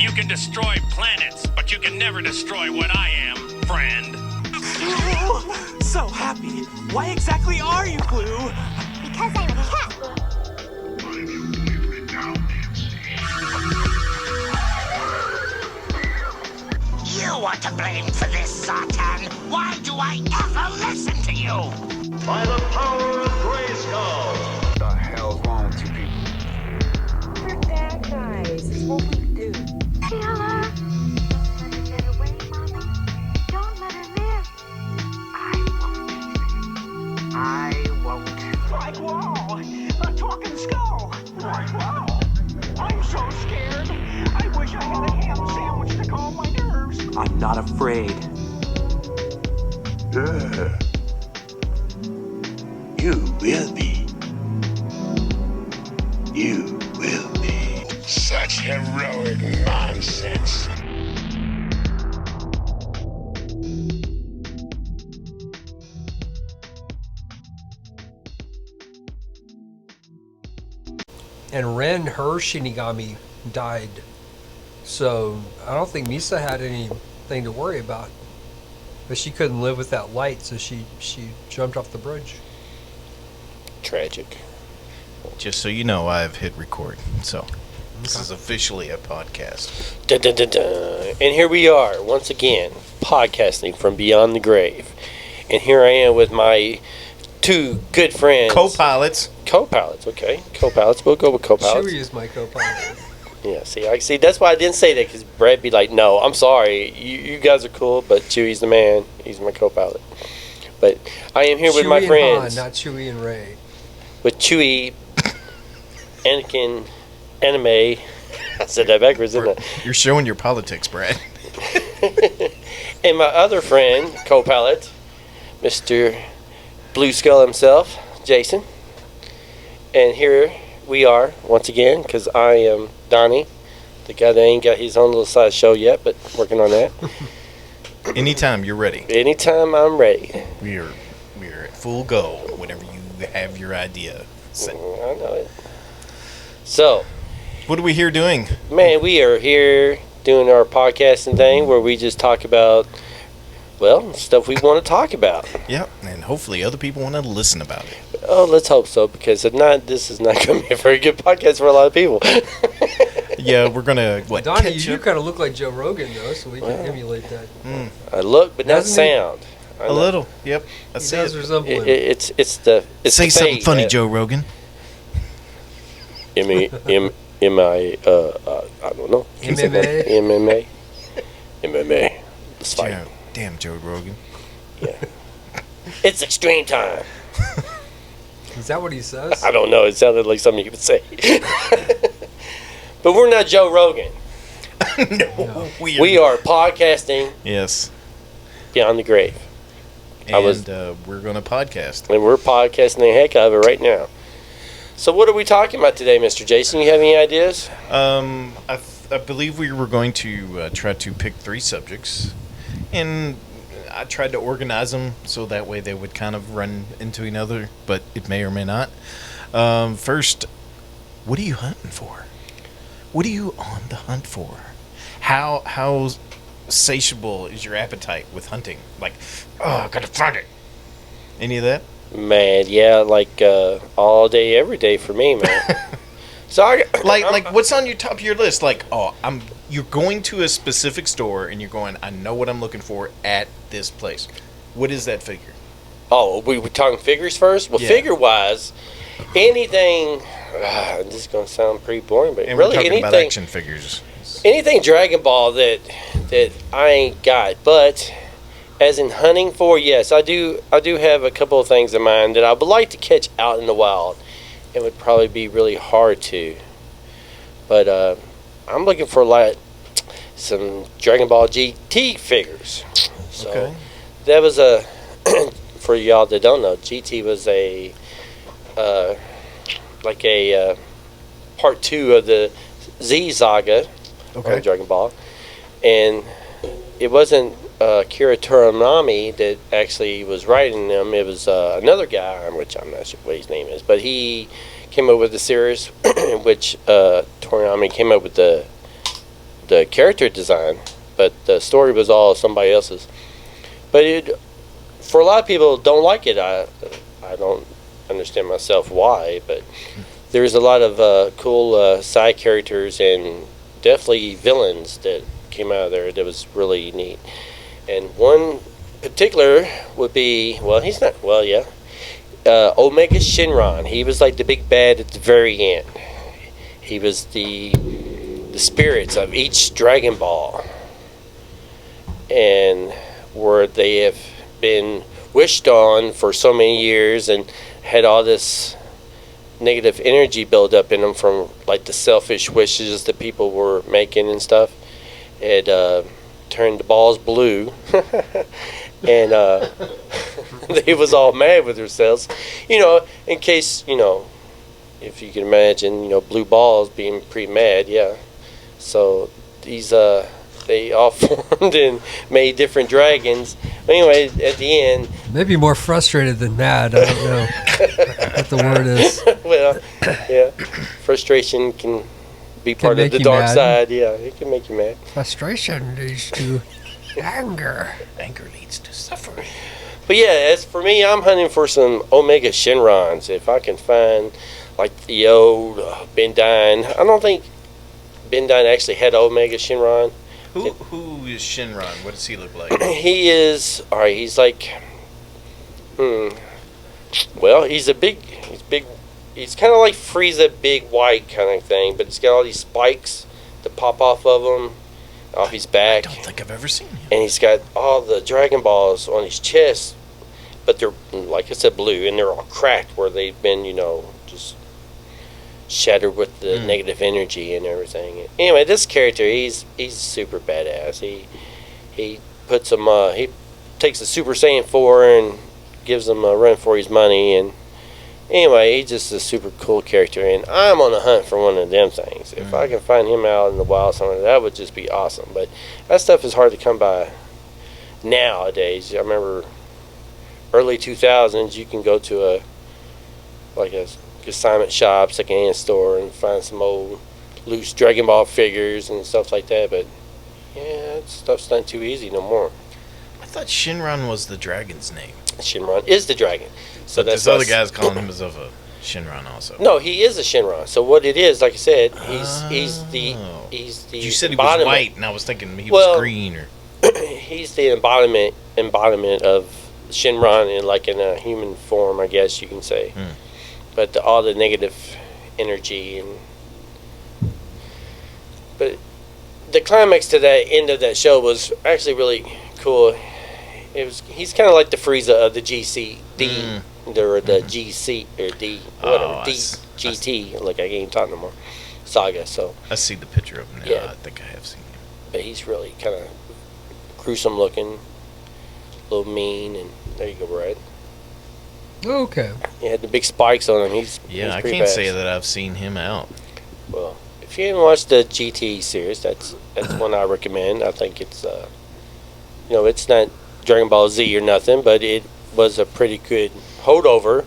You can destroy planets, but you can never destroy what I am, friend. Oh, so happy. Why exactly are you blue? Because I'm a cat. You are to blame for this, Satan. Why do I ever listen to you? By the power of Grayskull. What the hell's wrong with you people? We're bad guys. It's what we do. Killer. Let her get away, Mommy. Don't let her live. I won't. Like, wow, a talking skull. Like, wow. I'm so scared. I wish I had a ham sandwich to calm my nerves. I'm not afraid. You will be. You will be. Such heroic nonsense. And Ren, her Shinigami died. So I don't think Misa had anything to worry about. But she couldn't live with that light, so she jumped off the bridge. Tragic. Just so you know, I've hit record. So this is officially a podcast. Dun, dun, dun, dun. And here we are, once again, podcasting from beyond the grave. And here I am with my two good friends. Co-pilots. Co-pilots, okay. Co-pilots. We'll go with co-pilots. Chewie is my co-pilot. Yeah, see, that's why I didn't say that, because Brad be like, no, I'm sorry. You guys are cool, but Chewie's the man. He's my co-pilot. But I am here with my Chewie friends. and Han, not Chewie and Rey. With Chewie, Anakin, Anime. I said that backwards, didn't I? You're showing your politics, Brad. And my other friend, co-pilot, Mr. Blue Skull himself, Jason. And here we are, once again, because I am Donnie, the guy that ain't got his own little side show yet, but working on that. Anytime you're ready. Anytime I'm ready. We're at full go whenever you have your idea set. I know it. So, what are we here doing? Man, we are here doing our podcasting thing where we just talk about, well, stuff we want to talk about. Yep, and hopefully other people want to listen about it. Oh, let's hope so, because if not, this is not going to be a very good podcast for a lot of people. Yeah, we're going to, Donnie, you kind of look like Joe Rogan, though, so we can emulate that. I look, but not Doesn't sound. A little, yep. He does resemble him. It's Say the something fate, funny, Joe Rogan. I don't know. MMA? MMA. Let's fight. Damn, Joe Rogan. Yeah. It's extreme time. Is that what he says? I don't know. It sounded like something you would say. But we're not Joe Rogan. No. We are podcasting. Yes. Beyond the grave. And we're going to podcast. And we're podcasting the heck out of it right now. So what are we talking about today, Mr. Jason? You have any ideas? I believe we were going to try to pick 3 subjects. And I tried to organize them so that way they would kind of run into another, but it may or may not. First, what are you hunting for? What are you on the hunt for? How satiable is your appetite with hunting? Like, I gotta find it. Any of that? Man, yeah, like all day, every day for me, man. So like what's on your top of your list? Like, you're going to a specific store and you're going, I know what I'm looking for at this place. What is that figure? Oh, we were talking figures first? Well, Yeah. Figure-wise, anything, this is going to sound pretty boring, but And really we're talking anything, about action figures. anything Dragon Ball that I ain't got, but as in hunting for, yes, I do have a couple of things in mind that I would like to catch out in the wild. It would probably be really hard to, but I'm looking for like some Dragon Ball GT figures. So Okay. that was for y'all that don't know, GT was a part 2 of the Z saga on Dragon Ball, and it wasn't Kira Toranami that actually was writing them. It was another guy, which I'm not sure what his name is, but he came up with the series, in which Toranami came up with the the character design, but the story was all somebody else's. But for a lot of people don't like it. I don't understand myself why, but there's a lot of cool side characters and definitely villains that came out of there that was really neat. And one particular would be, Omega Shinron. He was like the big bad at the very end. He was the spirits of each Dragon Ball, and where they have been wished on for so many years and had all this negative energy build up in them from like the selfish wishes that people were making and stuff. It turned the balls blue and they was all mad with themselves, in case, if you can imagine, blue balls being pretty mad. So these they all formed and made different dragons. Anyway, at the end, maybe more frustrated than mad. I don't know what the word is. Well, yeah, frustration can be part of the dark side. Yeah, it can make you mad. Frustration leads to anger. Anger leads to suffering. But yeah, as for me, I'm hunting for some Omega Shinrons. If I can find like the old Bendine. I don't think Bendine actually had Omega Shinron. Who is Shinron? What does he look like? He is, alright, he's like, well, he's big, he's kind of like Frieza, big white kind of thing, but he's got all these spikes that pop off of him, off his back. I don't think I've ever seen him. And he's got all the Dragon Balls on his chest, but they're, like I said, blue, and they're all cracked where they've been, just shattered with the negative energy and everything. Anyway, this character, he's super badass. He puts him, he takes a Super Saiyan 4 and gives him a run for his money. And anyway, he's just a super cool character, and I'm on the hunt for one of them things. If I can find him out in the wild somewhere, that would just be awesome. But that stuff is hard to come by nowadays. I remember early 2000s, you can go to a consignment shop, secondhand store, and find some old loose Dragon Ball figures and stuff like that. But yeah, that stuff's not too easy no more. I thought Shinron was the dragon's name. Shinron is the dragon. So that's other guys calling him as of a Shinron also. No, he is a Shinron. So what it is, like I said, he's the You said he was white, and I was thinking he was green or. He's the embodiment of Shinron in a human form, I guess you can say. But all the negative energy but the climax to that end of that show was actually really cool. He's kind of like the Frieza of the GCD or the GC or D whatever GT. Look, I can't even talk no more. Saga. So I see the picture of him now. Yeah. I think I have seen him. But he's really kind of gruesome looking, a little mean, and there you go, Brad. Okay. He had the big spikes on him. He's I can't say that I've seen him out. Well, if you haven't watched the GT series, that's one I recommend. I think it's it's not Dragon Ball Z or nothing, but it was a pretty good holdover.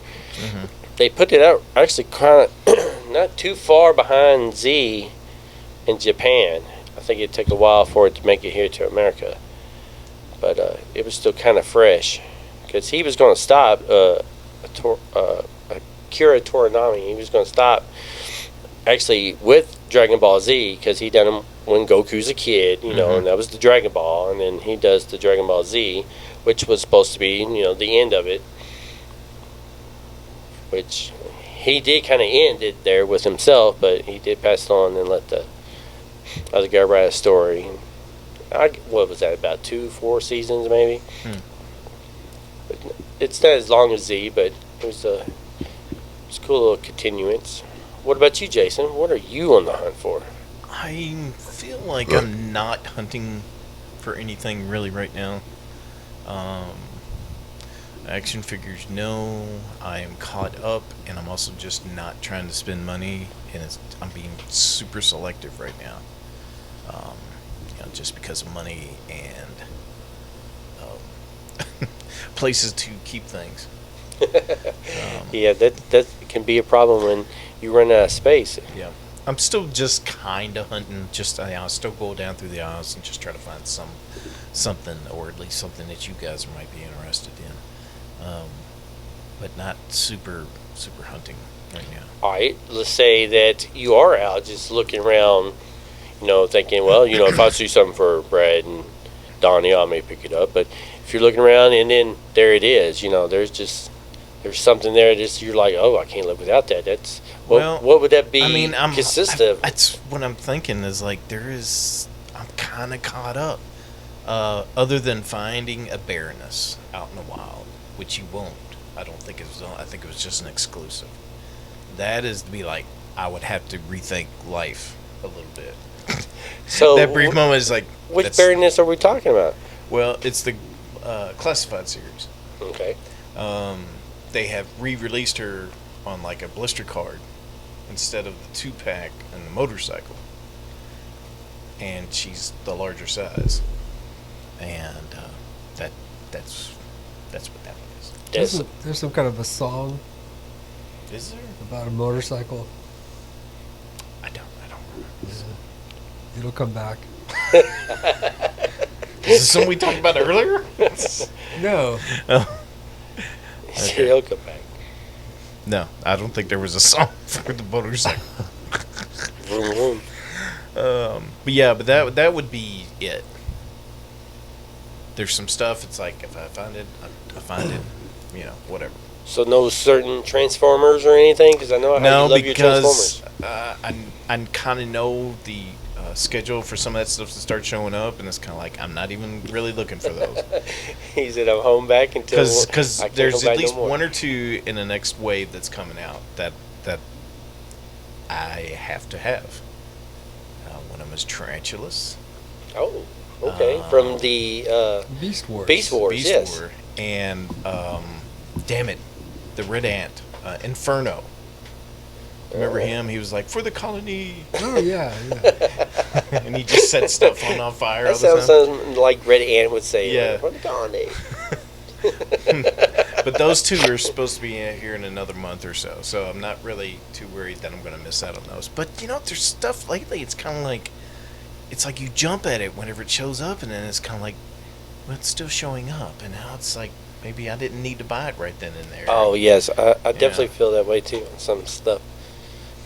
They put it out actually kind of not too far behind Z in Japan. I think it took a while for it to make it here to America, but it was still kind of fresh because he was going to stop. Akira Toriyama, he was going to stop actually with Dragon Ball Z because he done them when Goku's a kid, and that was the Dragon Ball, and then he does the Dragon Ball Z, which was supposed to be, the end of it, which he did kind of end it there with himself, but he did pass it on and let the other guy write a story. What was that, about 4 seasons maybe? But it's not as long as Z, but it was a cool little continuance. What about you, Jason? What are you on the hunt for? I feel like I'm not hunting for anything really right now. Action figures, no. I am caught up, and I'm also just not trying to spend money, and I'm being super selective right now. Just because of money and places to keep things. Yeah, that can be a problem when you run out of space. Yeah. I'm still just kind of hunting. Just I still go down through the aisles and just try to find something, or at least something that you guys might be interested in. But not super hunting right now. All right, let's say that you are out just looking around, thinking, well, if I see something for Brad and Donnie, I may pick it up. But if you're looking around and then there it is, there's something there that you're like, oh, I can't live without that. That's what would that be? Consist of? That's what I'm thinking is like I'm kind of caught up. Other than finding a Baroness out in the wild, which you won't. I don't think it was. I think it was just an exclusive. That is to be like, I would have to rethink life a little bit. So that brief moment is like, which Baroness are we talking about? Well, it's the Classified series. Okay. They have re-released her on like a blister card instead of the 2-pack and the motorcycle, and she's the larger size, and that's what that is. There's some kind of a song. Is there? About a motorcycle. I don't remember. It'll come back. Is this something we talked about earlier? No. Oh. Okay. It'll come back. No, I don't think there was a song for the motorcycle. Vroom, vroom. But that would be it. There's some stuff. It's like if I find it, I find it. Whatever. So no certain Transformers or anything? Because I know how you love your Transformers. I kind of know the schedule for some of that stuff to start showing up, and it's kind of like I'm not even really looking for those. He said I'm home back until because there's at least one or two in the next wave that's coming out that I have to have. One of them is Tarantulas. Oh, okay. From the Beast Wars. Beast Wars, yes. War. And damn it, the Red Ant, Inferno. Remember him? He was like, for the colony. Oh, yeah. And he just set stuff on fire. That sounds something like Red Ant would say. Yeah. For the colony. But those two are supposed to be here in another month or so. So I'm not really too worried that I'm going to miss out on those. But, there's stuff lately. It's kind of like, it's like you jump at it whenever it shows up. And then it's kind of like, well, it's still showing up. And now it's like, maybe I didn't need to buy it right then and there. Oh, yes. I definitely feel that way, too, on some stuff.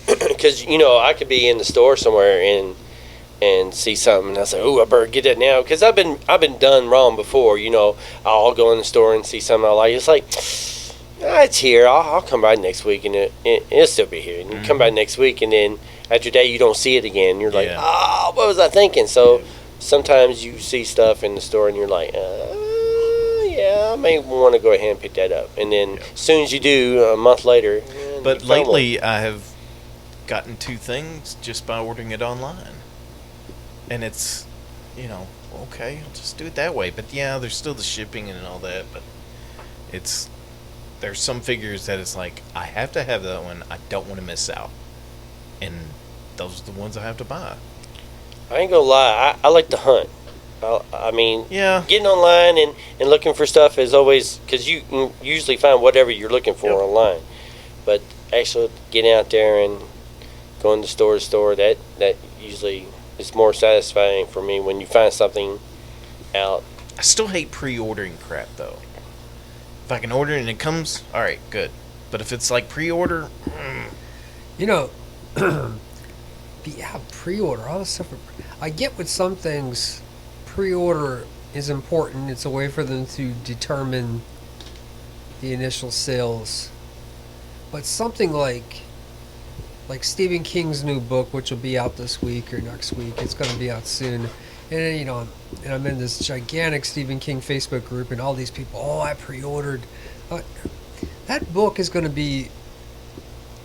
Because, I could be in the store somewhere and see something, and I say, "Oh, I better get that now." Because I've been done wrong before. I'll go in the store and see something I like. It's like, it's here. I'll come by next week, and it'll still be here. And you come by next week, and then after that, you don't see it again. You're like, "Oh, what was I thinking?" So sometimes you see stuff in the store, and you're like, "Yeah, I may want to go ahead and pick that up." And then as soon as you do, a month later. But lately, I have gotten two things just by ordering it online. And it's, okay, I'll just do it that way. But yeah, there's still the shipping and all that. But there's some figures that it's like, I have to have that one. I don't want to miss out. And those are the ones I have to buy. I ain't gonna lie, I like to hunt. I mean, getting online and looking for stuff is always, because you can usually find whatever you're looking for online. But actually getting out there and going to store to store, that usually is more satisfying for me when you find something out. I still hate pre-ordering crap, though. If I can order it and it comes, all right, good. But if it's like pre-order, pre-order, all this stuff. I get with some things, pre-order is important. It's a way for them to determine the initial sales. But something like Stephen King's new book, which will be out this week or next week, it's going to be out soon. And and I'm in this gigantic Stephen King Facebook group, and all these people, I pre-ordered. That book is going to be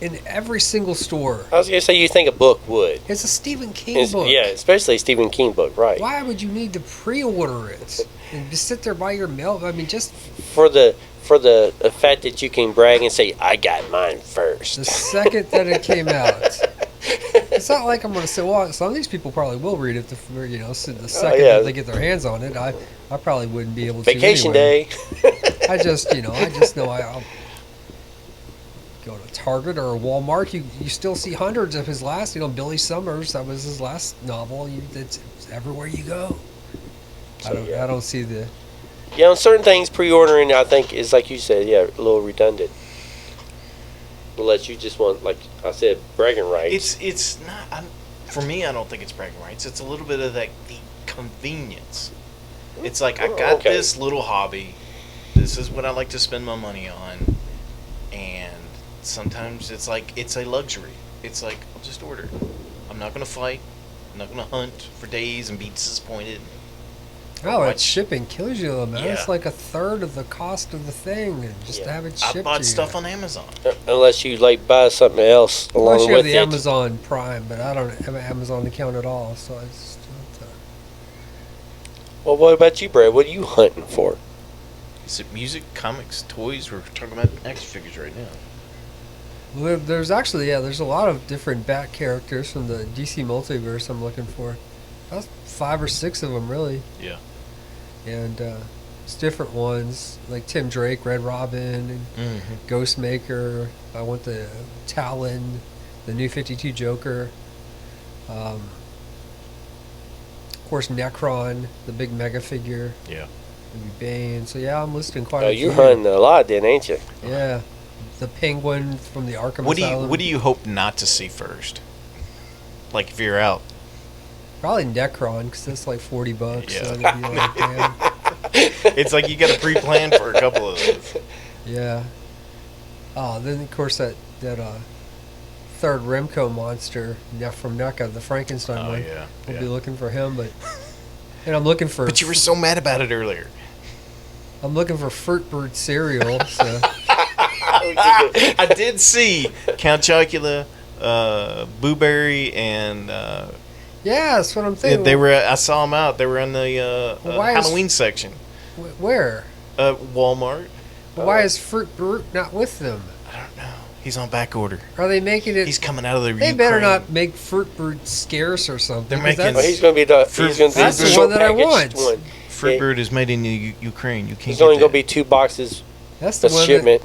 in every single store. I was going to say, you think a book would. It's a Stephen King book. Yeah, especially a Stephen King book, right. Why would you need to pre-order it? And just sit there by your mail? I mean, just... For the fact that you can brag and say, I got mine first. The second that it came out. It's not like I'm going to say, well, some of these people probably will read it, the second that they get their hands on it. I probably wouldn't be able to. Vacation anyway. day. I just know go to Target or Walmart, you still see hundreds of his last. Billy Summers, that was his last novel. It's everywhere you go. I don't see the. Yeah, on certain things, pre-ordering I think is like you said, a little redundant. Unless you just want, like I said, bragging rights. It's not. For me, I don't think it's bragging rights. It's a little bit of the convenience. It's like I got this little hobby. This is what I like to spend my money on, and sometimes it's like it's a luxury. It's like I'll just order. I'm not gonna fight. I'm not gonna hunt for days and be disappointed. Oh, it's shipping kills you, though, man. Yeah. It's like a third of the cost of the thing, and just to have it shipped. I bought to stuff you. on Amazon. Unless you buy something else along Unless you with have the it. Amazon Prime, but I don't have an Amazon account at all, so I just don't. Well, what about you, Brad? What are you hunting for? Is it music, comics, toys? We're talking about action figures right now. Well, there's actually, there's a lot of different Bat characters from the DC Multiverse I'm looking for. About 5 or 6 of them, really. Yeah. And it's different ones, like Tim Drake, Red Robin, and Ghostmaker. I want the Talon, the New 52 Joker. Of course, Necron, the big mega figure. Yeah. Maybe Bane. So, I'm listing quite Oh, a few. you're hunting a lot then, ain't you? Yeah. The Penguin from the Arkham What Asylum. do you hope not to see first? Like if you're out. Probably Necron, because that's like $40. Yeah. So it'd be like, damn. It's like you got to pre-plan for a couple of those. Yeah. Oh, then of course that third Remco monster from NECA, the Frankenstein one. Yeah. We'll be looking for him, and I'm looking for. But you were so mad about it earlier. I'm looking for Fruit Bird cereal. So I did see Count Chocula, Boo Berry, and yeah, that's what I'm thinking. they were. I saw them out. They were in the Halloween section. Where? Walmart. Why is Fruit Bird not with them? I don't know. He's on back order. Are they making it? He's coming out of the They Ukraine. better not make Fruit Bird scarce or something. They're 'cause making- Oh, he's going to be the. He's going to be That's the the short one that I packaged want. one. Fruit Bird is made in the Ukraine. You can't. There's get only going to that. be 2 boxes. That's the A one. shipment.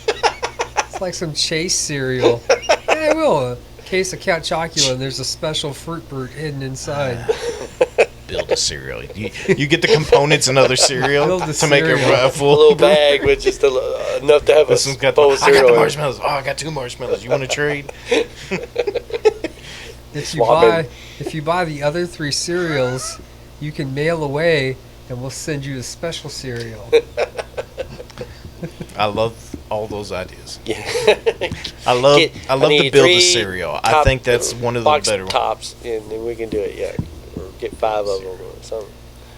It's like some Chase cereal. Yeah, I will. A case of Count Chocula, and there's a special Fruit Bird hidden inside. Build a cereal. You get the components and other cereal Build the to make cereal. a A full little bag with just enough to have This a one's got bowl of I got cereal. the in it. marshmallows. Oh, I got 2 marshmallows. You want to trade? If you buy the other 3 cereals, you can mail away, and we'll send you a special cereal. I love all those ideas. Yeah. I love I to need build a 3 cereal. I top- think that's one of the box better ones. tops, and then we can do it. Yeah, or get 5 of them or something.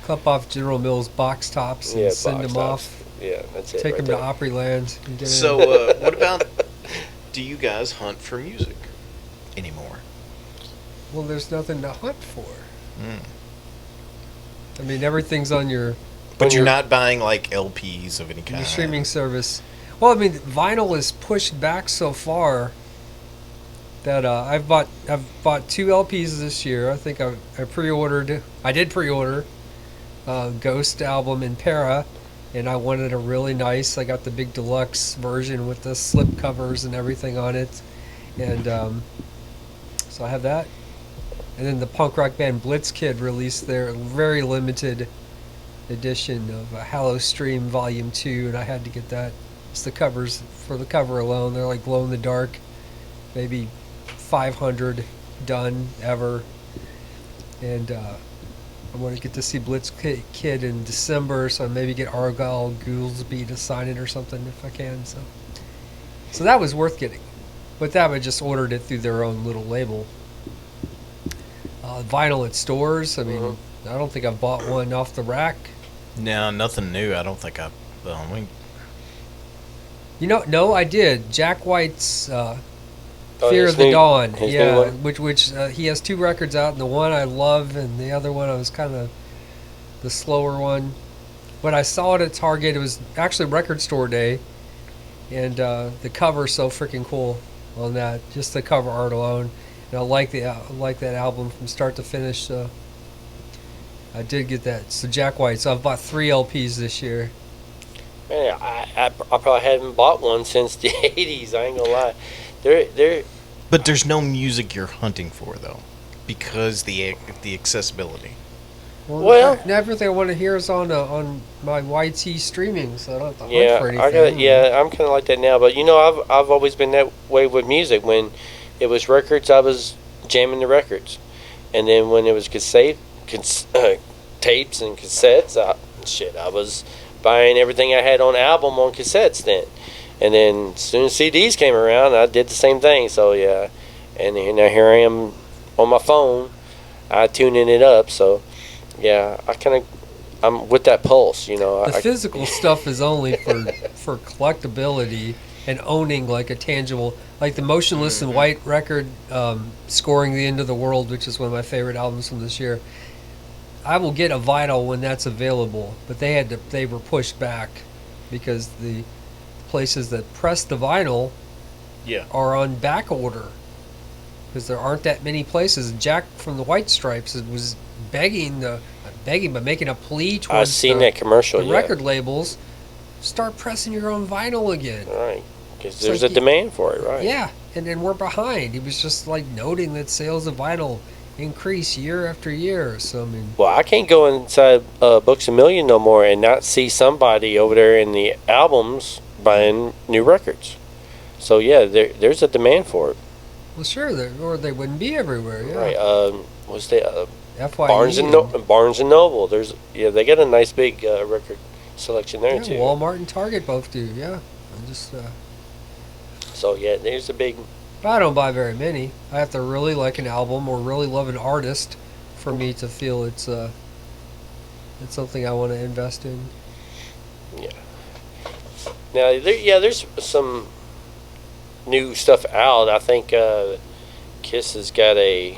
Clip off General Mills box tops and Yeah, send box them tops. off. Yeah, that's it. Take right them there. to Opryland. And get So, in. what about? Do you guys hunt for music anymore? Well, there's nothing to hunt for. Mm. I mean, everything's on your But you're not buying like LPs of any kind. your streaming service. Well, I mean, vinyl is pushed back so far that I've bought 2 LPs this year. I think I did pre-order Ghost album in Para, and I wanted a really nice. I got the big deluxe version with the slip covers and everything on it, and so I have that. And then the punk rock band Blitzkid released their very limited edition of Hallow Stream Volume 2, and I had to get that. It's the covers. For the cover alone, they're like glow in the dark, maybe 500 done ever. And I want to get to see Blitzkid in December, so maybe get Argyle Goolsby to sign it or something if I can. So that was worth getting. But that I just ordered it through their own little label. Vinyl at stores. I mean, I don't think I've bought one off the rack. No, nothing new. I don't think I. No, I did. Jack White's Fear his of the new- Dawn. his new Yeah, one? which he has 2 records out, and the one I love, and the other one I was kind of the slower one. When I saw it at Target, it was actually Record Store Day, and the cover's so freaking cool on that. Just the cover art alone, and I like that album from start to finish. So I did get that. So Jack White. So I've bought 3 LPs this year. Man, I probably haven't bought one since the 80s. I ain't gonna lie. They're But there's no music you're hunting for though, because the accessibility. Well- everything I want to hear is on my YT streaming, so I don't have to hunt yeah. for anything. I got I'm kind of like that now. But I've always been that way with music. When it was records, I was jamming the records, and then when it was tapes and cassettes, I was buying everything I had on album on cassettes then. And then as soon as CDs came around, I did the same thing. So yeah, and now here I am on my phone, tuning it up. So yeah, I'm with that pulse. The physical stuff is only for collectability and owning like a tangible, like the Motionless in White record, Scoring the End of the World, which is one of my favorite albums from this year. I will get a vinyl when that's available, but they were pushed back because the places that press the vinyl are on back order because there aren't that many places. Jack from the White Stripes was begging, but making a plea towards I've seen that commercial. the record labels, start pressing your own vinyl again. Right, because there's a demand for it, right? Yeah, and then we're behind. He was just like noting that sales of vinyl increase year after year. So I mean, Well, I can't go inside Books A Million no more and not see somebody over there in the albums buying new records. So yeah, there's a demand for it. well, sure, or they wouldn't be everywhere. Yeah, Right. What's the FYE Barnes and Noble? They got a nice big record selection there yeah, too. Walmart and Target both do. Yeah, I just. So yeah, there's a big. I don't buy very many. I have to really like an album or really love an artist for me to feel it's something I want to invest in. Yeah. Now, there's some new stuff out. I think Kiss has got I'm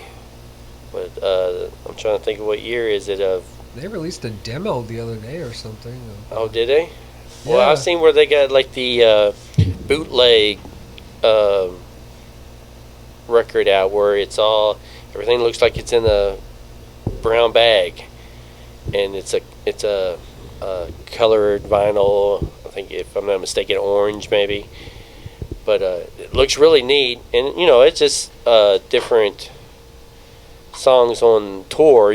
trying to think of what year is it of. They released a demo the other day or something. Oh, did they? Well, Yeah. I've seen where they got like the bootleg record out where everything looks like it's in a brown bag, and it's a colored vinyl. I think, if I'm not mistaken, orange maybe. But it looks really neat, and it's just different songs on tour,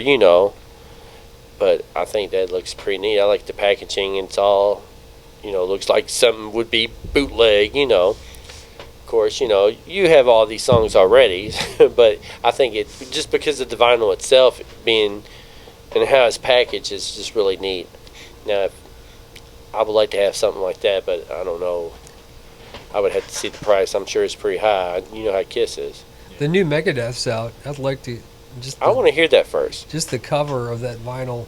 But I think that looks pretty neat. I like the packaging, and it's all, looks like something would be bootleg, Of course, you have all these songs already, but I think it, just because of the vinyl itself being, and how it's packaged, is just really neat. Now, I would like to have something like that, but I don't know. I would have to see the price. I'm sure it's pretty high. You know how Kiss is. The new Megadeth's out. I'd like to I want to hear that first. Just the cover of that vinyl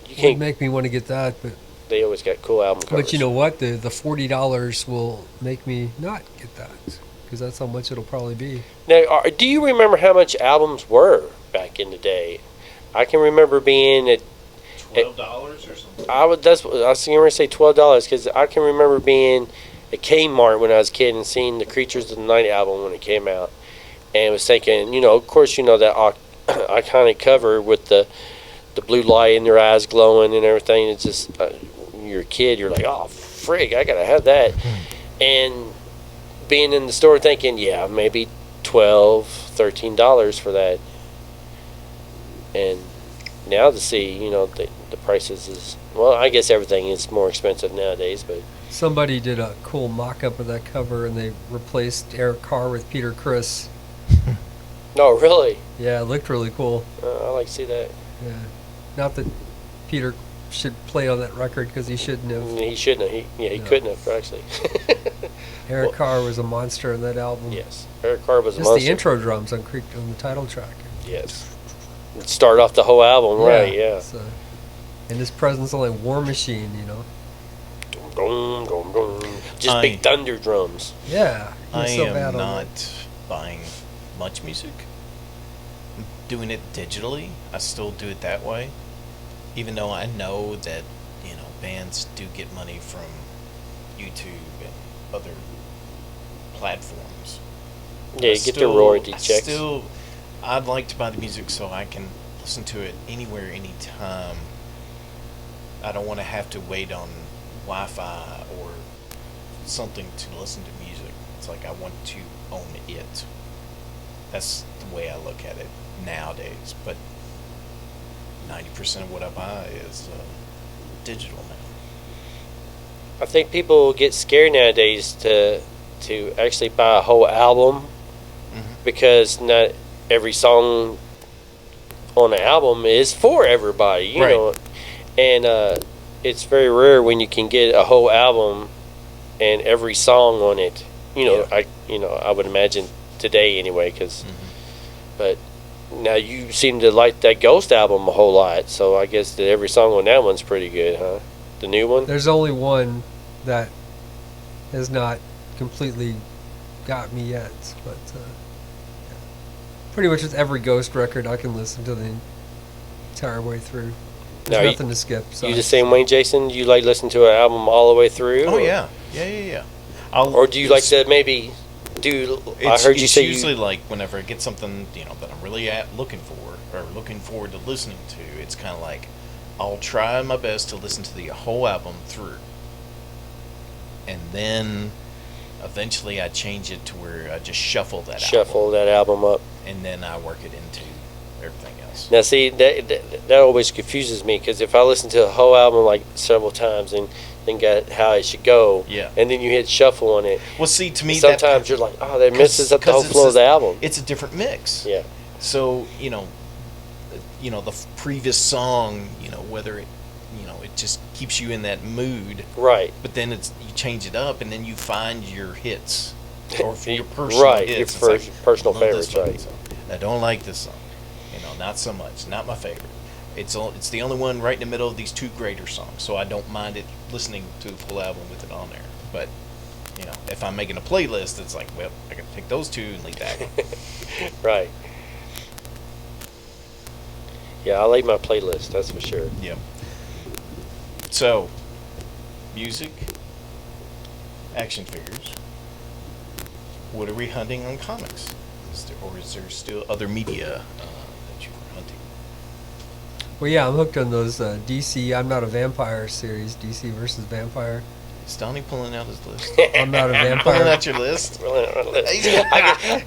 You can't. would make me want to get that, but They always got cool album covers. but you know what? The $40 will make me not get that because that's how much it'll probably be. Now, do you remember how much albums were back in the day? I can remember being at $12 or something. I was going to say $12 because I can remember being at Kmart when I was a kid and seeing the Creatures of the Night album when it came out, and was thinking, of course, that iconic cover with the blue light in their eyes glowing and everything. It's just you're a kid, you're like, oh frig, I gotta have that. And being in the store thinking, yeah, maybe $12, $13 for that. And now to see, the prices is, well, I guess everything is more expensive nowadays, but Somebody did a cool mock-up of that cover, and they replaced Eric Carr with Peter Criss. no, really, Yeah, it looked really cool. I like to see that. Yeah, not that Peter should play on that record because he shouldn't have. He shouldn't have. He couldn't have actually. Eric Carr was a monster in that album. Yes, Eric Carr was a Just monster. the intro drums on the title track. Yes, start off the whole album, right? Yeah. So, and his presence on like War Machine, Dum, dum, dum. Just big thunder drums. Yeah. he was I so am bad on not buying much music. I'm doing it digitally. I still do it that way, even though I know that bands do get money from YouTube and other platforms. Yeah, you get the royalty checks. I'd like to buy the music so I can listen to it anywhere, anytime. I don't want to have to wait on Wi-Fi or something to listen to music. It's like I want to own it. That's the way I look at it nowadays. But 90% of what I buy is digital now. I think people get scared nowadays to actually buy a whole album because not every song on the album is for everybody, you know. And it's very rare when you can get a whole album and every song on it. You know, I would imagine today anyway, but now you seem to like that Ghost album a whole lot, so I guess that every song on that one's pretty good, huh? The new one? There's only one that has not completely got me yet, but pretty much with every Ghost record I can listen to the entire way through. There's nothing to skip. So you the same way, Jason? You like listen to an album all the way through? Oh, yeah. Yeah. Or do you like to maybe do... I heard you say it's usually like whenever I get something, you know, that I'm really looking for or looking forward to listening to, it's kind of like I'll try my best to listen to the whole album through. And then eventually I change it to where I just shuffle that album up. And then I work it into everything else. Now, see, that always confuses me, because if I listen to a whole album like several times and then got how it should go, and then you hit shuffle on it. Well, see, to me, sometimes you're like, oh, that messes up the whole flow of the album. It's a different mix. Yeah. So you know, the previous song, you know, whether it, you know, it just keeps you in that mood, right? But then you change it up, and then you find your hits, or your personal hits. Your personal favorites, right? Song. I don't like this song. You know, not so much. Not my favorite. It's the only one right in the middle of these two greater songs, so I don't mind it listening to the full album with it on there. But you know, if I'm making a playlist, it's like, well, I can pick those two and leave that one. Right. Yeah, I like my playlist, that's for sure. Yep. So, music, action figures. What are we hunting on comics? Or is there still other media that you are hunting? Well, yeah, I'm hooked on those DC I'm Not a Vampire series, DC versus Vampire. Is Donnie pulling out his list? I'm not a vampire. Pulling out your list? He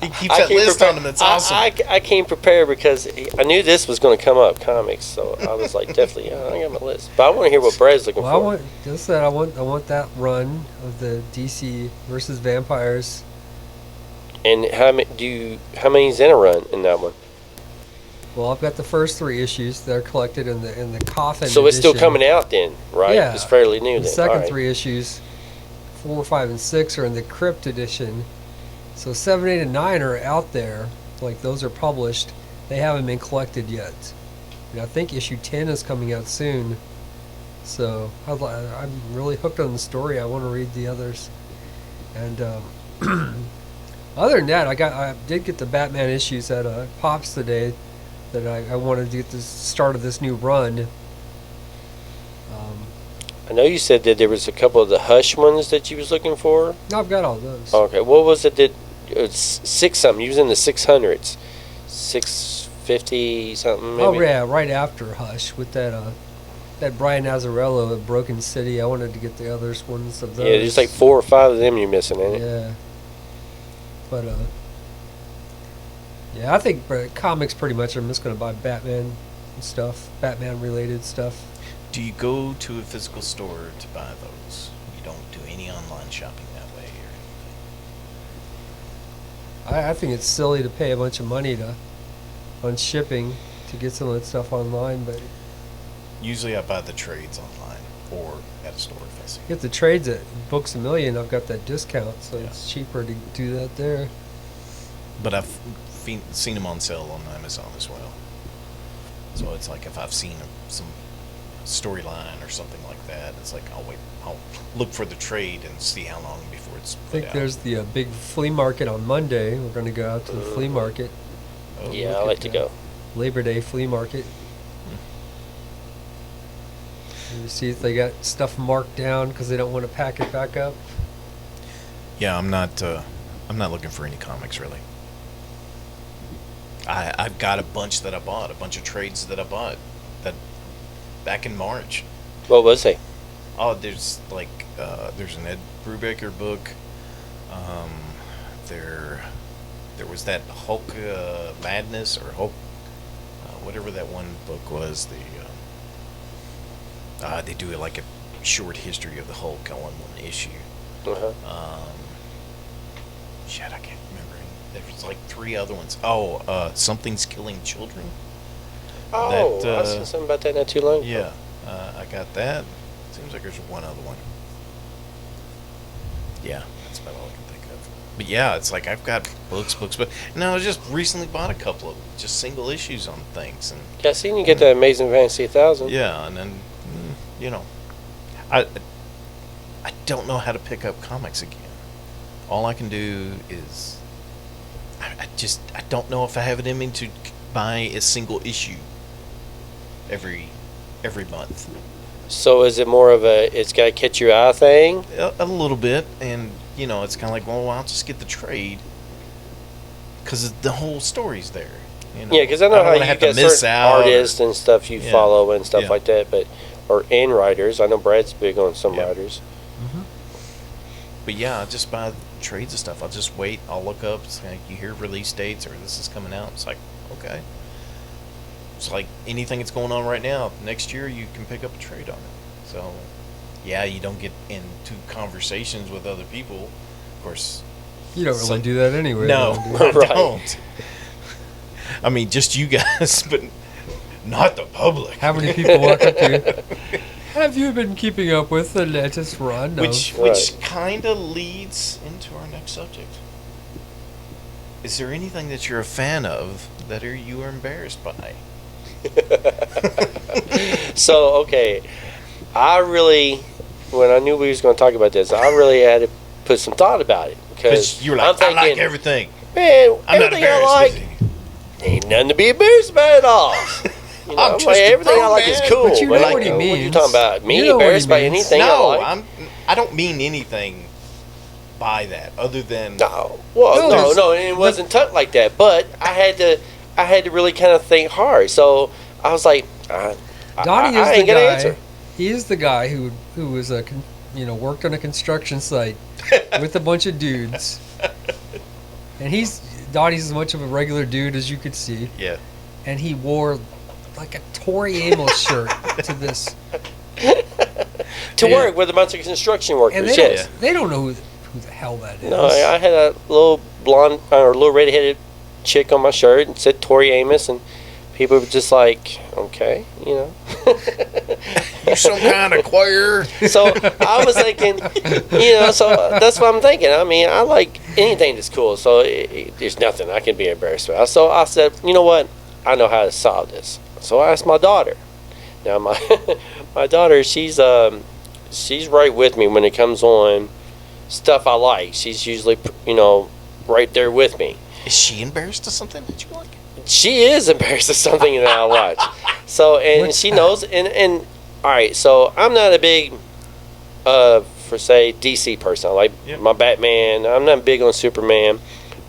keeps that list on him. That's awesome. I came prepared because I knew this was going to come up, comics. So I was like, definitely, I got my list. But I want to hear what Brad's looking for. I want that run of the DC versus Vampires. And how many's in a run in that one? Well, I've got the first 3 issues that are collected in the Coffin. So it's edition. still coming out then, right? Yeah, it's fairly new. The then. second right. 3 issues, 4, 5, and 6 are in the Crypt edition. So 7, 8, and 9 are out there. Like, those are published. They haven't been collected yet. And I think issue 10 is coming out soon. So I'm really hooked on the story. I want to read the others. And other than that, I did get the Batman issues at Pops today. That I wanted to get the start of this new run. I know you said that there was a couple of the Hush ones that you was looking for. No, I've got all those. Okay, what was it that it's 6 something? You was in the 600s, 650 something. Maybe? Oh yeah, right after Hush with that Brian Azzarello of Broken City. I wanted to get the others ones of those. Yeah, there's like 4 or 5 of them you're missing, ain't it? Yeah, but yeah, I think comics pretty much. I'm just going to buy Batman and stuff, Batman-related stuff. Do you go to a physical store to buy those? You don't do any online shopping that way or anything? I think it's silly to pay a bunch of money on shipping to get some of that stuff online, but usually I buy the trades online or at a store if I see. Get the trades at Books A Million. I've got that discount, so it's cheaper to do that there. But I've seen them on sale on Amazon as well. So it's like if I've seen some storyline or something like that, it's like I'll look for the trade and see how long before it's put out. I think there's the big flea market on Monday. We're going to go out to the flea market. Oh, yeah, I like to go. Labor Day flea market. You see if they got stuff marked down because they don't want to pack it back up. Yeah, I'm not looking for any comics really. I've got a bunch that I bought, a bunch of trades that I bought that back in March. What was they? Oh, there's like there's an Ed Brubaker book. There was that Hulk Madness or Hulk whatever that one book was. They do it like a short history of the Hulk on one issue. Shit, I can't remember. There's like 3 other ones. Oh, Something's Killing Children. Oh, I said something about that not too long ago. Yeah, I got that. Seems like there's one other one. Yeah, that's about all I can think of. But yeah, it's like I've got books, but no, I just recently bought a couple of just single issues on things, and Yeah, I seen you get that Amazing Fantasy 1000. yeah, and then you know, I don't know how to pick up comics again. All I can do is I don't know if I have it in me to buy a single issue every month. So is it more of a it's got to catch your eye thing? A little bit, and you know, it's kind of like, well, I'll just get the trade because the whole story's there. You know? Yeah, because I know don't how wanna you have get to miss certain out artists and stuff you Yeah. follow and stuff Yeah. like that, and writers. I know Brad's big on some Yeah. writers. But yeah, I just buy trades of stuff. I'll just wait. I'll look up. It's like you hear release dates or this is coming out. It's like, okay. It's like anything that's going on right now. Next year you can pick up a trade on it. So, yeah, you don't get into conversations with other people. Of course. You don't really do that anyway. No, though, do you? I don't. I mean, just you guys, but not the public. How many people walk up to you? Have you been keeping up with the latest run? Which Right. kind of leads into our next subject. Is there anything that you're a fan of that you are embarrassed by? So, okay, I really, when I knew we was going to talk about this, I really had to put some thought about it. Because You're I'm like, I like thinking, everything. man, I'm not everything I embarrassed. like ain't nothing to be embarrassed by at all. You know, I'm I'm just like, a everything I grown like is man. cool. But you know like, what he What are you means. talking about? Me You know what he embarrassed by means. anything I No, like? I don't mean anything by that other than No, well, No, no, and it wasn't tucked like that. But I had to really kind of think hard. So I was like, Donnie I is the ain't gonna guy. answer. He is the guy who was worked on a construction site with a bunch of dudes, and Donnie's as much of a regular dude as you could see, yeah. and he wore like a Tori Amos shirt to this, To work with a bunch of construction workers. and Yes. they don't know who the hell that is. No, I had a little blonde or little red-headed chick on my shirt and said Tori Amos, and people were just like, okay, you know. You some kind of choir. So I was thinking, you know, so that's what I'm thinking. I mean, I like anything that's cool, so there's nothing I can be embarrassed about. So I said, you know what? I know how to solve this. So I asked my daughter. Now my daughter, she's right with me when it comes on stuff I like. She's usually, you know, right there with me. Is she embarrassed of something that you like? She is embarrassed of something that I watch. So, and What's she that? knows, and all right, so I'm not a big, for say, DC person. I like Yep. my Batman. I'm not big on Superman,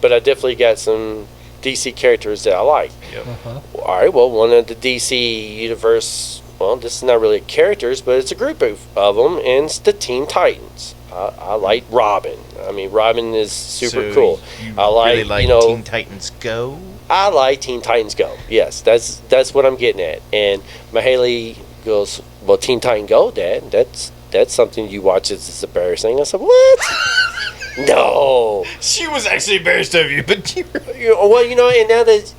but I definitely got some DC characters that I like. Uh-huh. All right, well, one of the DC universe, well, this is not really characters, but it's a group of them, and it's the Teen Titans. I like Robin. I mean, Robin is super So cool. You I like, really like you know, Teen Titans Go. I like Teen Titans Go. Yes, that's what I'm getting at. And Mahaley goes, well, Teen Titan Go, Dad. That's something you watch. It's embarrassing. I said, what? No. She was actually embarrassed of you, but Well, you know, and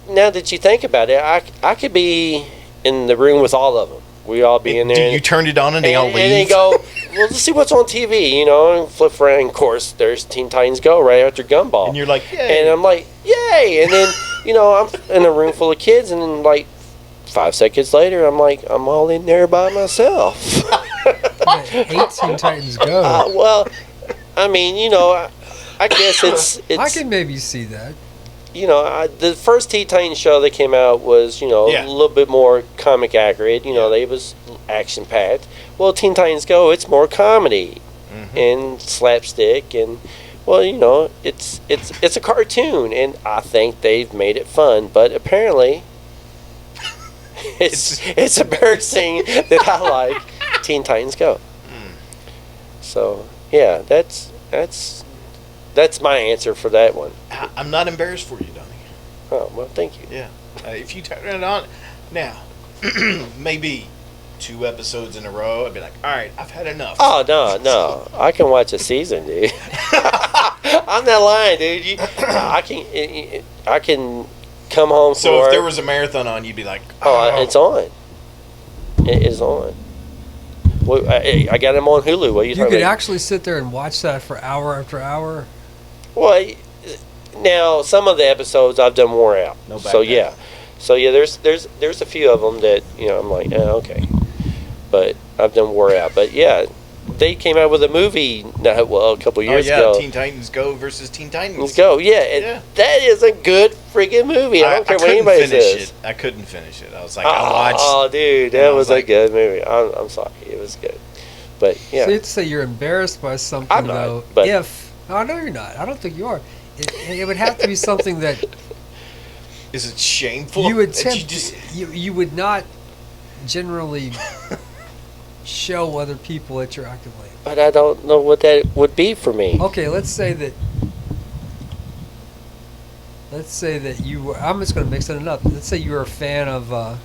now that you think about it, I could be in the room with all of them. We all be in there. Do you turn it on and they all leave? And they go, well, let's see what's on TV, you know, and flip around. Of course, there's Teen Titans Go right after Gumball. And you're like, yay. And I'm like, yay! And then, you know, I'm in a room full of kids, and then, like, 5 seconds later, I'm like, I'm all in there by myself. I hate Teen Titans Go. Well, I mean, you know, I guess it's I can maybe see that. you know, the first Teen Titans show that came out was, you know, Yeah. a little bit more comic accurate. You know, they was action packed. Well, Teen Titans Go, it's more comedy and slapstick, and well, you know, it's a cartoon, and I think they've made it fun. But apparently, it's embarrassing that I like Teen Titans Go. So yeah, that's my answer for that one. I'm not embarrassed for you, Donnie. Oh well, thank you. Yeah. If you turn it on now, maybe 2 episodes in a row, I'd be like, all right, I've had enough. Oh no, I can watch a season, dude. I'm not lying, dude. I can come home. So if there was a marathon on, you'd be like, oh, it's on. It is on. Well, I got him on Hulu. What are you You talking could about? actually sit there and watch that for hour after hour. Well, now some of the episodes I've done wore out. No back so then. yeah, there's a few of them that I'm like, okay, but I've done wore out. But yeah, they came out with a movie a couple years ago. Teen Titans Go versus Teen Titans Let's go. Yeah, and that is a good freaking movie. I don't care what couldn't anybody finish says. it. I couldn't finish it. I was like, I watched. Oh, dude, that was a good movie. I'm sorry, it was good. But yeah, So you have to say you're embarrassed by something, I'm not, though. but- No, you're not. I don't think you are. It would have to be something that Is it shameful? you would that attempt. You would not generally show other that you're acting like. but I don't know what that would be for me. Okay, let's say that you were. I'm just going to mix it up. Let's say you were a fan of. I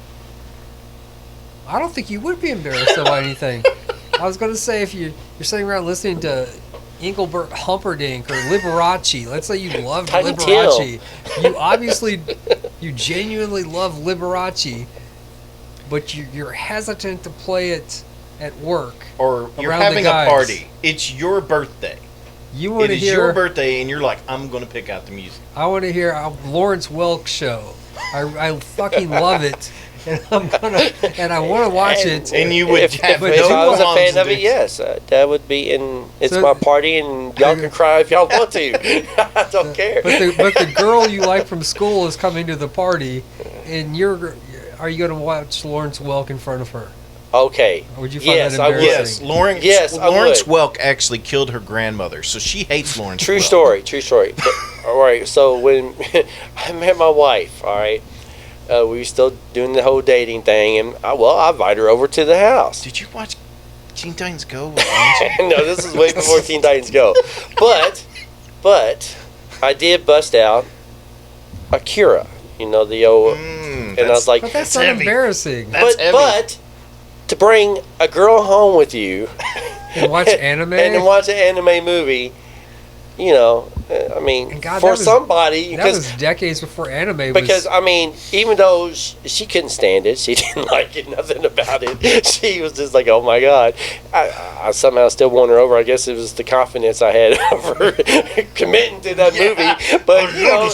don't think you would be embarrassed about anything. I was going to say if you're sitting around listening to Engelbert Humperdinck or Liberace. Let's say you loved Tiny Liberace. You genuinely love Liberace, but you're hesitant to play it at work. Or you're around the having a guys. party. It's your birthday. You want It to is hear your birthday, and you're like, I'm going to pick out the music. I want to hear a Lawrence Welk show. I fucking love it, and I want to watch it. And you would if have I no was a qualms fan of it, against- yes, that would be in. It's So- my party, and y'all can cry if y'all want to. I don't care. But the girl you like from school is coming to the party, and are you going to watch Lawrence Welk in front of her? Okay. Or would you find Yes, that I would. embarrassing? Lawrence I Lawrence would. Welk actually killed her grandmother, so she hates Lawrence True Welk. story. But, all right. So when I met my wife, all right, we were still doing the whole dating thing, and I invited her over to the house. Did you watch Teen Titans Go? No, this is way before Teen Titans Go. But I did bust out Akira. You know, the old. And I was like, But that's not embarrassing. but to bring a girl home with you And watch anime? and then watch an anime movie, you know, I mean, And God, for that was- somebody, That was decades before anime was. because I mean, even though she couldn't stand it, she didn't like it, nothing about it. She was just like, "Oh my god!" I somehow still won her over. I guess it was the confidence I had over committing to that movie. But you know,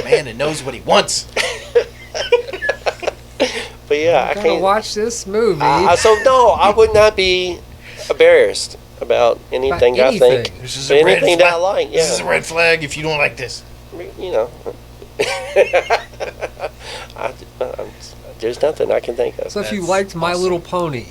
Man, it knows what he wants. but yeah, I I'm gonna can't watch this movie. So no, I would not be embarrassed about anything. I think anything. This is But a red anything flag. that I like. This is a Yeah, red flag if you don't like this. you know. There's nothing I can think of. So if you That's liked My awesome. Little Pony,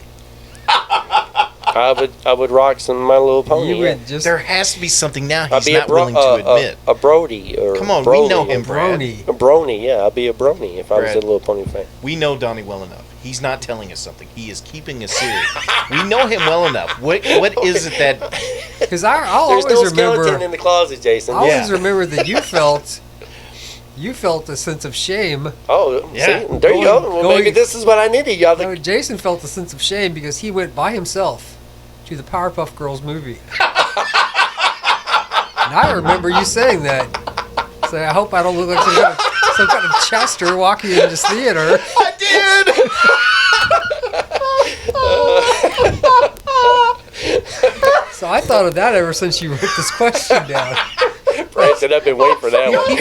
I would rock some My Little Pony. you yeah. would just There has to be something now I'd he's be not willing to admit. a Brody or Come on, Broly we know or him, Brad. brony. A Brony, yeah, I'd be a Brony if I was Brad. a Little Pony fan. We know Donnie well enough. He's not telling us something. He is keeping us serious. We know him well enough. What is it that... Because I'll There's always no skeleton remember. in the closet, Jason. I always Yeah. remember that you felt a sense of shame. Oh, Yeah. see, there you go. Well, maybe Going- this is what I needed, y'all. No, Jason felt a sense of shame because he went by himself to the Powerpuff Girls movie. And I remember you saying that. So I hope I don't look like some kind of Chester walking into this theater. I did! So I thought of that ever since you wrote this question down. Brad said, I've been waiting for that one.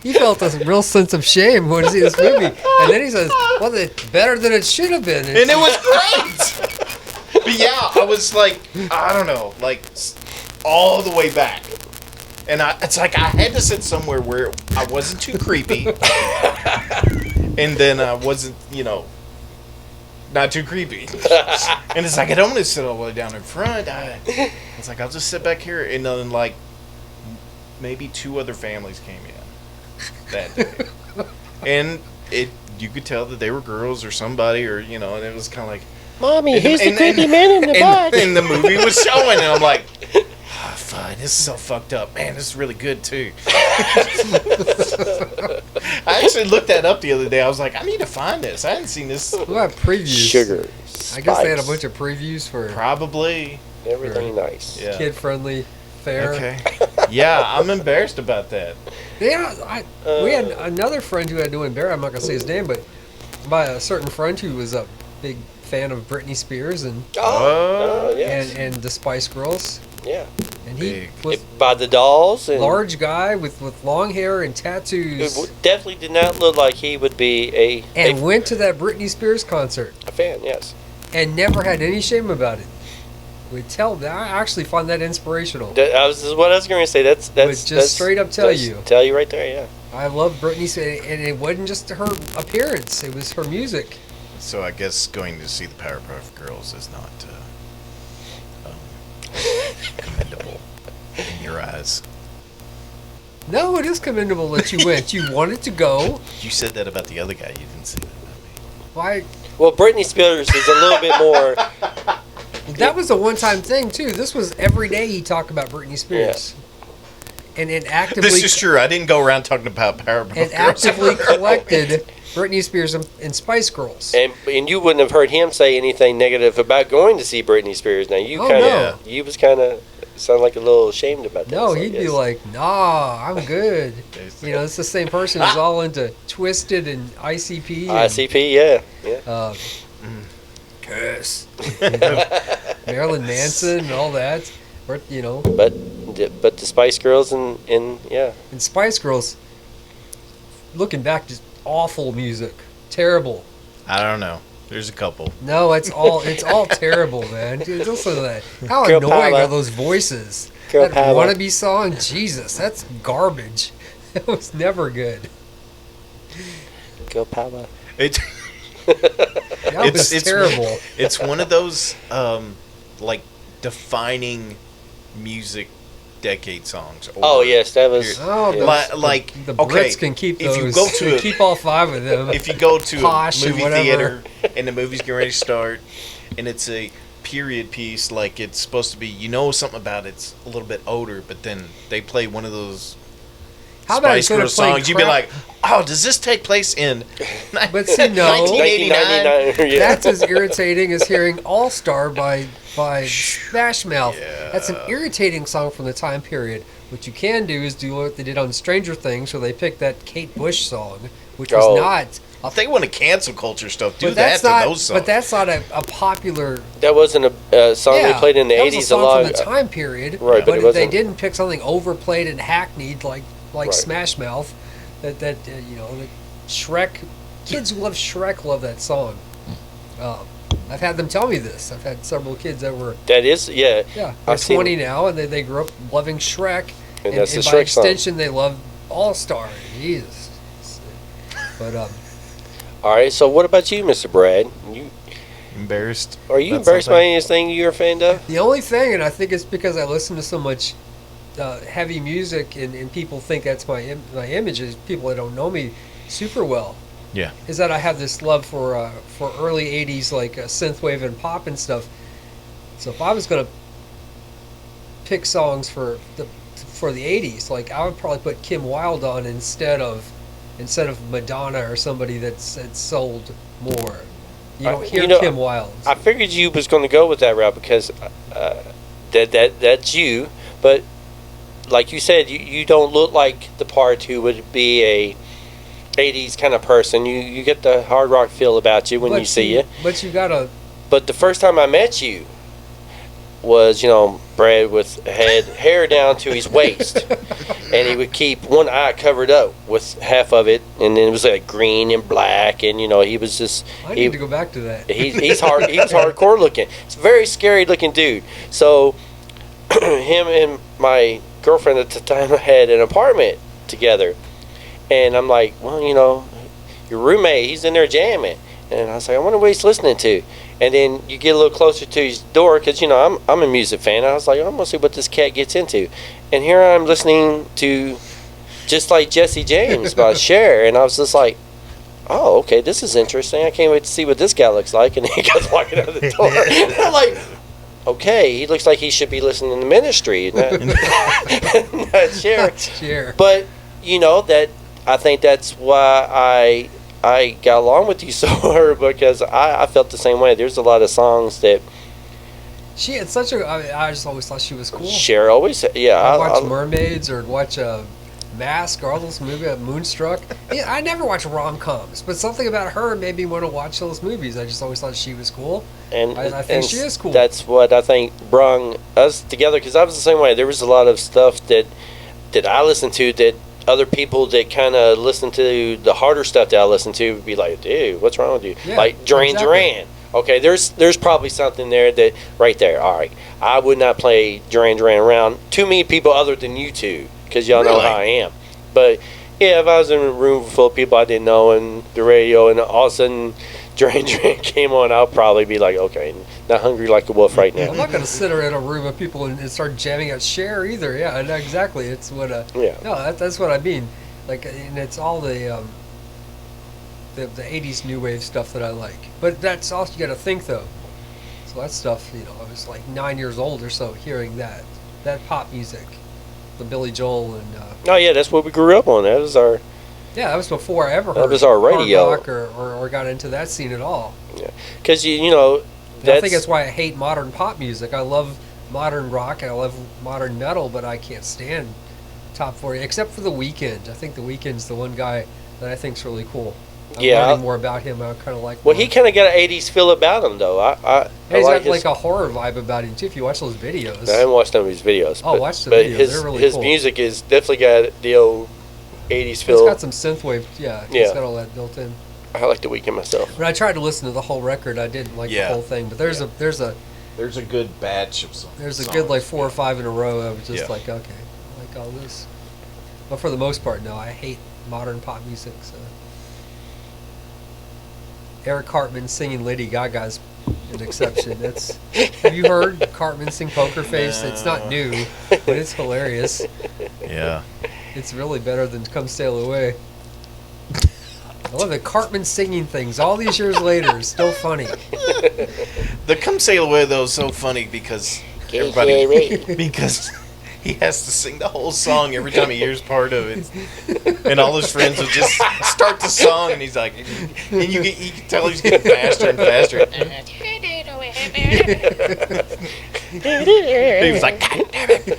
He felt a real sense of shame when he see this movie. And then he says, well, it's better than it should have been. And it was great! But yeah, I was like, I don't know, like all the way back. And it's like I had to sit somewhere where I wasn't too creepy. And then I wasn't, not too creepy. And it's like, I don't want to sit all the way down in front. It's like, I'll just sit back here. And then, like, maybe 2 other families came in that day. And you could tell that they were girls or somebody, or, and it was kind of like, Mommy, here's the creepy man in the box. And the movie was showing, and I'm like, oh, fuck, this is so fucked up. Man, this is really good, too. I actually looked that up the other day. I was like, I need to find this. I hadn't seen this. What about previews? Sugar. I guess they had a spikes, bunch of previews for Probably. everything nice. Yeah. kid-friendly fare. Okay. Yeah, I'm embarrassed about that. Yeah, we had another friend who had to embarrass. I'm not gonna say his name, but by a certain friend who was a big fan of Britney Spears and Yes. and the Spice Girls, Yeah. and he Big. was By the dolls and large guy with long hair and tattoos, definitely did not look like he would be and went to that Britney Spears concert a fan. Yes. and never had any shame about it. We tell that I actually find that inspirational. This is what I was going to say. That's just straight up tell that's- you. Tell you right there. Yeah. I love Britney Spears, and it wasn't just her appearance; it was her music. So I guess going to see the Powerpuff Girls is not commendable in your eyes. No, it is commendable that you went. You wanted to go. You said that about the other guy. You didn't say that about me. Why? Well, Britney Spears is a little bit more. That was a one-time thing too. This was every day he talked about Britney Spears, and actively This is true. I didn't go around talking about Powerpuff and Girls. actively collected Britney Spears and Spice Girls. And you wouldn't have heard him say anything negative about going to see Britney Spears. Now you Oh, kind no. of you was kind of sound like a little ashamed about that. No, so he'd be yes. like, "Nah, I'm good." You know, it's the same person who's all into Twisted and ICP. And, ICP, yeah. Curse. You know, Marilyn Manson and all that. Or, you know, But the Spice Girls and yeah. and Spice Girls. Looking back, just awful music, terrible. I don't know. There's a couple. No, it's all terrible, man. Dude, listen to that. How Girl annoying power. are those voices? Girl That power. wannabe song, Jesus, that's garbage. It was never good. Go Power. It, That was terrible. It's one of those like defining music decade songs. Or Oh yes, that was. Oh, yeah. those- like the okay, Brits can keep if those. you go to Can a- keep all five of them. if you go to Posh a and movie whatever. theater and the movie's getting ready to start and it's a period piece, like it's supposed to be, you know, something about it's a little bit older, but then they play one of those How about Spice instead of Girls playing songs, you'd be crap- like, oh, does this take place in But see, no. 1989? 1999. Yeah. That's as irritating as hearing All Star by Smash Mouth. That's an irritating song from the time period. What you can do is do what they did on Stranger Things, where they picked that Kate Bush song, which was Oh. not. If they want to cancel culture stuff, do But that that's to not. those songs. But that's not a popular. That wasn't a song they played in the that was 80s a song lot. from the time period. Right, but it they wasn't- didn't pick something overplayed and hackneyed like Right. Smash Mouth. That you know, that Shrek. Kids who love Shrek love that song. I've had them tell me this. I've had several kids that were That is, yeah. yeah, they're I've seen- 20 now, and they grew up loving Shrek. And that's the by Shrek song. extension, they love All Star. Jesus. But All right. So what about you, Mr. Brad? embarrassed? Are you That's embarrassed by something. anything you're a fan of? the only thing, and I think it's because I listen to so much heavy music, and people think that's my image, is people that don't know me super well. Yeah. Is that I have this love for early '80s like synthwave and pop and stuff. So if I was gonna pick songs for the '80s, like I would probably put Kim Wilde on instead of Madonna or somebody that's sold more. You don't hear you know, Kim Wilde. I figured you was going to go with that route because that's you. But like you said, you don't look like the part who would be a 80s kind of person. You get the hard rock feel about you when you see you. But you gotta. But the first time I met you was, Brad with hair down to his waist. And he would keep one eye covered up with half of it, and then it was like green and black, and he was just. I need to go back to that. He's hard. He was hardcore looking. It's a very scary looking dude. So, him and my girlfriend at the time had an apartment together, and I'm like, well, your roommate, he's in there jamming, and I was like, I wonder what he's listening to. And then you get a little closer to his door because I'm a music fan. I was like, I'm gonna see what this cat gets into, and here I'm listening to Just Like Jesse James by Cher, and I was just like, oh, okay, this is interesting. I can't wait to see what this guy looks like. And he goes walking out the door. And I'm like, okay, he looks like he should be listening to Ministry, not Cher. Cher. But you know that I think that's why I got along with you so hard, because I felt the same way. There's a lot of songs that She had such a. I just always thought she was cool. Cher always, yeah. I'd watch Mermaids or watch Mask or all those movies, Moonstruck. Yeah, I never watched rom-coms, but something about her made me want to watch those movies. I just always thought she was cool. And I think she is cool. That's what I think brung us together, because I was the same way. There was a lot of stuff that I listened to that other people that kind of listen to the harder stuff that I listen to would be like, dude, what's wrong with you? Yeah, like Duran exactly. Duran. Okay, there's probably something there that right there. All right, I would not play Duran Duran around too many people other than you two, because y'all know how I am. But yeah, if I was in a room full of people I didn't know and the radio, and all of a sudden Duran Duran came on, I'll probably be like, okay, not hungry like a wolf right now. I'm not going to sit her in a room of people and start jamming out Cher either. Yeah, I know exactly. It's what. Yeah. No, that's what I mean. Like, and it's all the 80s new wave stuff that I like. But that's also, you got to think though. So that stuff, you know, I was like 9 years old or so hearing that pop music, the Billy Joel and. Oh yeah, that's what we grew up on. That was our. Yeah, that was before I ever heard. That was our radio. Hard rock or got into that scene at all. Yeah, because you know. I think that's why I hate modern pop music. I love modern rock and I love modern metal, but I can't stand top 40 except for The Weeknd. I think The Weeknd's the one guy that I think's really cool. I'm learning more about him. I kind of like. Well, he kind of got an '80s feel about him, though. He's got like a horror vibe about him too. If you watch those videos, I haven't watched some of his videos. Oh, watch the videos. They're really his cool. music is definitely got the old '80s feel. It's got some synthwave. Yeah, it's got all that built in. I like The Weeknd myself. But I tried to listen to the whole record. I didn't like the whole thing. But there's a good batch of songs. There's a good like 4 or 5 in a row. I was just like, okay, I like all this. But for the most part, no, I hate modern pop music. So. Eric Cartman singing Lady Gaga's an exception. Have you heard Cartman sing Poker Face? No. It's not new, but it's hilarious. Yeah. It's really better than Come Sail Away. I love it. Cartman singing things all these years later is still funny. The Come Sail Away, though, is so funny because because he has to sing the whole song every time he hears part of it. And all his friends would just start the song, and he's like, and you can tell he's getting faster and faster. He was like, God damn it.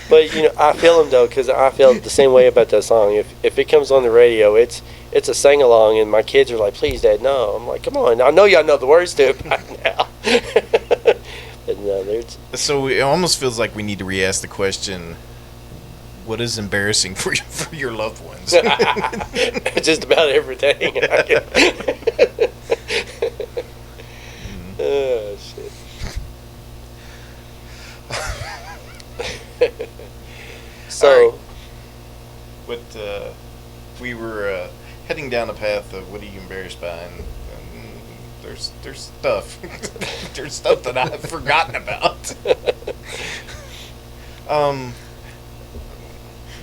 But you know, I feel him though, because I feel the same way about that song. If it comes on the radio, it's a sing along, and my kids are like, "Please, Dad, no." I'm like, "Come on, I know y'all know the words to it by now." But no, so it almost feels like we need to re-ask the question: what is embarrassing for your loved ones? Just about everything. Oh shit. So, right. But we were heading down the path of what are you embarrassed by, and there's stuff, there's stuff that I've forgotten about.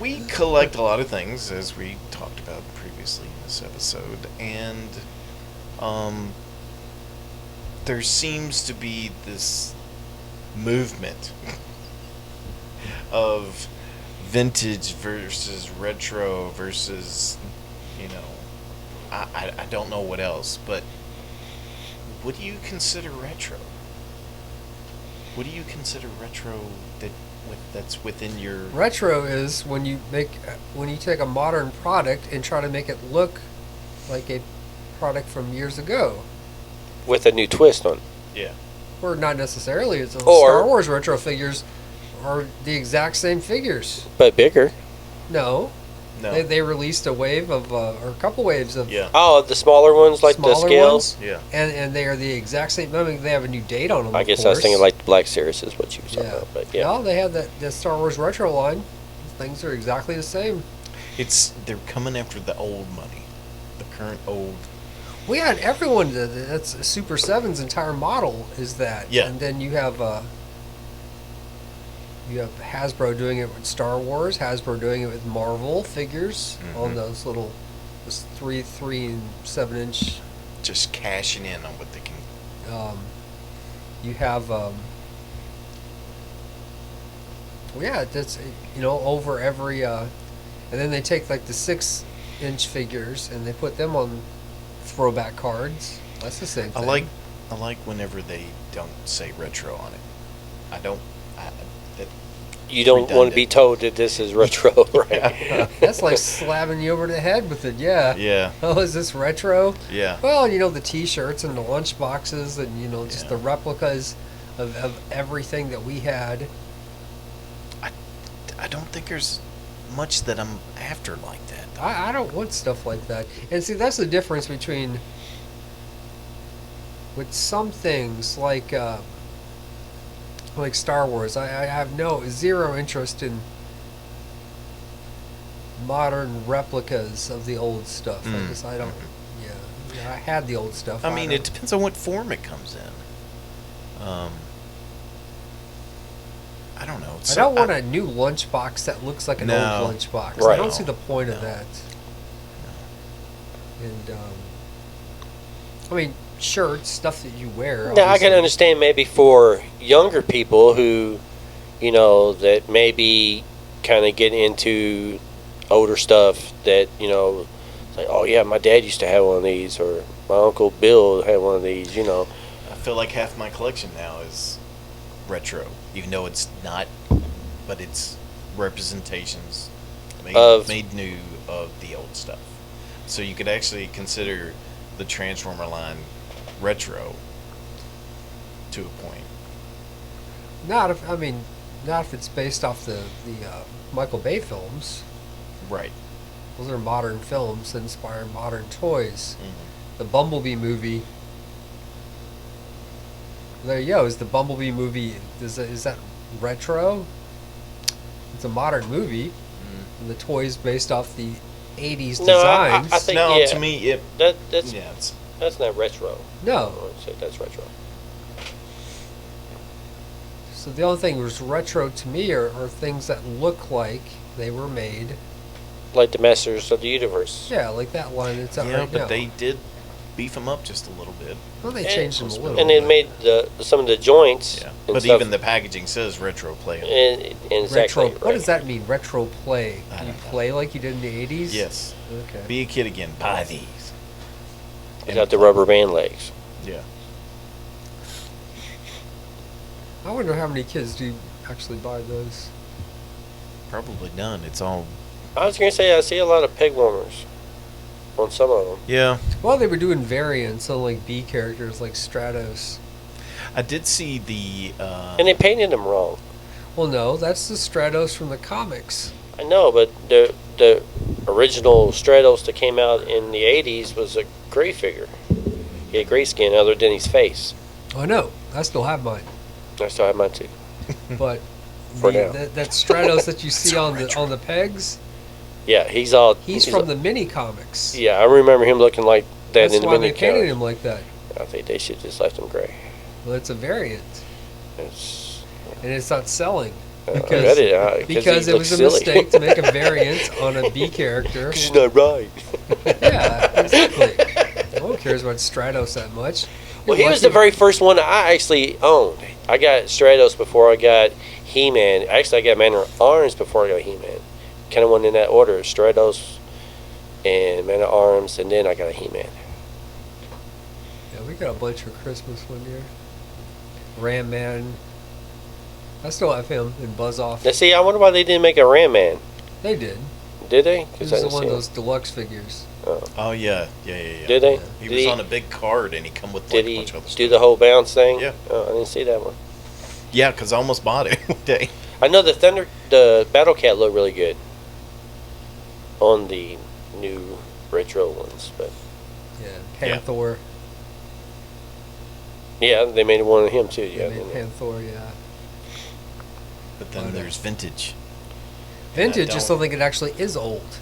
We collect a lot of things, as we talked about previously in this episode, and there seems to be this movement of vintage versus retro versus, you know, I don't know what else, but what do you consider retro? What do you consider retro that's within your... Retro is when you take a modern product and try to make it look like a product from years ago. With a new twist on it. Yeah. Or not necessarily. It's Star Wars retro figures are the exact same figures. But bigger. No. They released a wave of, or a couple waves of... Yeah. Oh, the smaller ones, like the scales? Yeah. And they are the exact same... I mean, they have a new date on them, I guess I was thinking like the Black Series is what you were talking about. But yeah. No, they have the Star Wars retro line. Things are exactly the same. They're coming after the old money. The current old... We had everyone... That's Super 7's entire model is that. Yeah. And then you have... You have Hasbro doing it with Star Wars. Hasbro doing it with Marvel figures on those little, this 3 and 7 inch. Just cashing in on what they can. You have, well, yeah, that's, you know, over every, and then they take like the 6 inch figures and they put them on throwback cards. That's the same thing. I like whenever they don't say retro on it. I don't. You don't want to be told that this is retro, right? That's like slapping you over the head with it, yeah. Yeah. Oh, is this retro? Yeah. Well, you know, the T-shirts and the lunch boxes and, you know, just the replicas of everything that we had. I don't think there's much that I'm after like that. I don't want stuff like that. And see, that's the difference between with some things like Star Wars. I have zero interest in modern replicas of the old stuff. I don't. Yeah, I had the old stuff. I mean, it depends on what form it comes in. I don't know. I don't want a new lunchbox that looks like an old lunchbox. Right. I don't see the point of that. And I mean, shirts, stuff that you wear. Now, I can understand maybe for younger people who, you know, that maybe kind of get into older stuff that, you know, like, oh yeah, my dad used to have one of these, or my Uncle Bill had one of these, you know. I feel like half my collection now is retro, even though it's not, but it's representations made new of the old stuff. So you could actually consider the Transformer line retro to a point. Not if it's based off the Michael Bay films. Right. Those are modern films that inspire modern toys. The Bumblebee movie. There you go. Is the Bumblebee movie, is that retro? It's a modern movie. And the toy's based off the 80s designs. I think, no, yeah, to me, that's not retro. No. I wouldn't say that's retro. So the only thing that was retro to me are things that look like they were made. Like the Masters of the Universe. Yeah, like that line that's out Yeah, right but now. they did beef them up just a little bit. Well, they changed them a little. And they made some of the joints. Yeah. and But stuff. even the packaging says retro play. And exactly. Retro. What does that mean? Retro play? I Can you don't know. play like you did in the 80s? Yes. Okay. Be a kid again. Buy these. They got the rubber band legs. Yeah. I wonder how many kids do actually buy those. Probably none. It's all. I was going to say, I see a lot of peg warmers on some of them. Yeah. Well, they were doing variants on like B characters like Stratos. I did see the. And they painted them wrong. Well, no, that's the Stratos from the comics. I know, but the original Stratos that came out in the 80s was a gray figure. He had gray skin other than his face. I know. I still have mine. I still have mine too. But For now. that Stratos that you see on the pegs, Yeah, he's from the mini comics. Yeah, I remember him looking like that That's in the why mini they painted comics. him like that. I think they should just left him gray. Well, it's a variant, It's, and it's not selling I because read it, because he it was a looks silly. mistake to make a variant on a B character. He's not right. Yeah, exactly. No one cares about Stratos that much. Well, he was the very first one I actually owned. I got Stratos before I got He-Man. Actually, I got Man at Arms before I got He-Man. Kind of went in that order: Stratos and Man at Arms, and then I got a He-Man. Yeah, we got a bunch for Christmas one year. Ram Man. I still have him in Buzz Off. Now, see, I wonder why they didn't make a Ram Man. They did. Did they? He 'Cause was I the didn't one see of him. those deluxe figures. Oh yeah. Did they? He Did was on a big card and he come with like Did a he bunch of other do stuff. the whole bounce thing? Yeah. Oh, I didn't see that one. Yeah, because I almost bought it one day. I know the Battle Cat looked really good on the new retro ones, but Yeah, Panther. yeah, they made one of him too. Yeah, They made Panther, yeah. But then there's vintage. Vintage don't- is something that actually is old.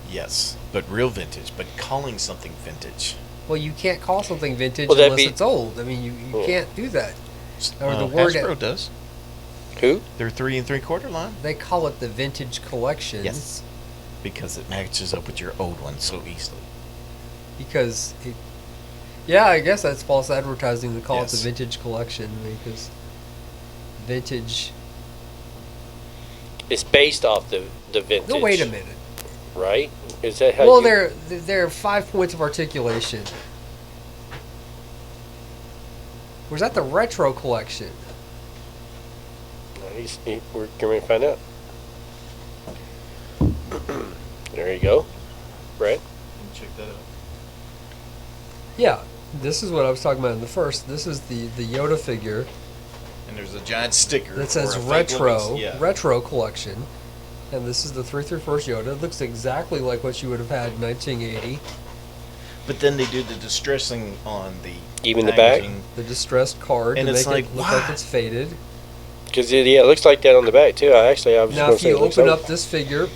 Yes, but real vintage. But calling something vintage. Well, you can't call something vintage Well, that'd unless be- it's old. I mean, you Yeah. can't do that. Or the word Hasbro does. Who? Their 3 3/4 line. They call it the vintage collection. Yes. Because it matches up with your old one so easily. Because yeah, I guess that's false advertising to call it the Yes. vintage collection, because vintage. It's based off the vintage. No, wait a minute. Right? Is that how? Well, you, there are 5 points of articulation. Was that the retro collection? We're going to find out. There you go, Brett. Check that out. Yeah, this is what I was talking about in the first. This is the Yoda figure And there's a giant sticker that says for a fake retro looking- yeah. retro collection, and this is the 331st Yoda. It looks exactly like what you would have had in 1980. But then they do the distressing on the Even the back? packaging. The distressed card And to it's make like, it look like why? it's faded. Because it looks like that on the back too. I was Now, just going if to say you it looks open like- up this figure,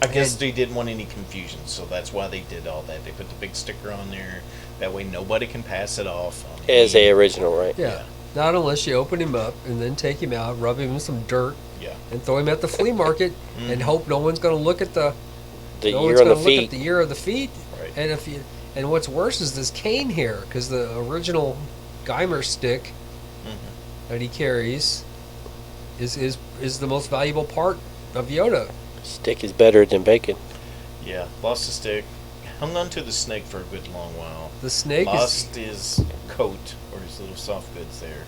I guess And- they didn't want any confusion, so that's why they did all that. They put the big sticker on there. That way nobody can pass it off. as a original, right? yeah, not unless you open him up and then take him out, rub him in some dirt, Yeah. and throw him at the flea market, and hope no one's going to look at The no year one's on the gonna look at feet. the year of the feet. Right. And what's worse is this cane here, because the original Geimer stick that he carries is the most valuable part of Yoda. Stick is better than bacon. Yeah. Lost the stick. Hung on to the snake for a good long while. The snake Lost his coat or his little soft goods there.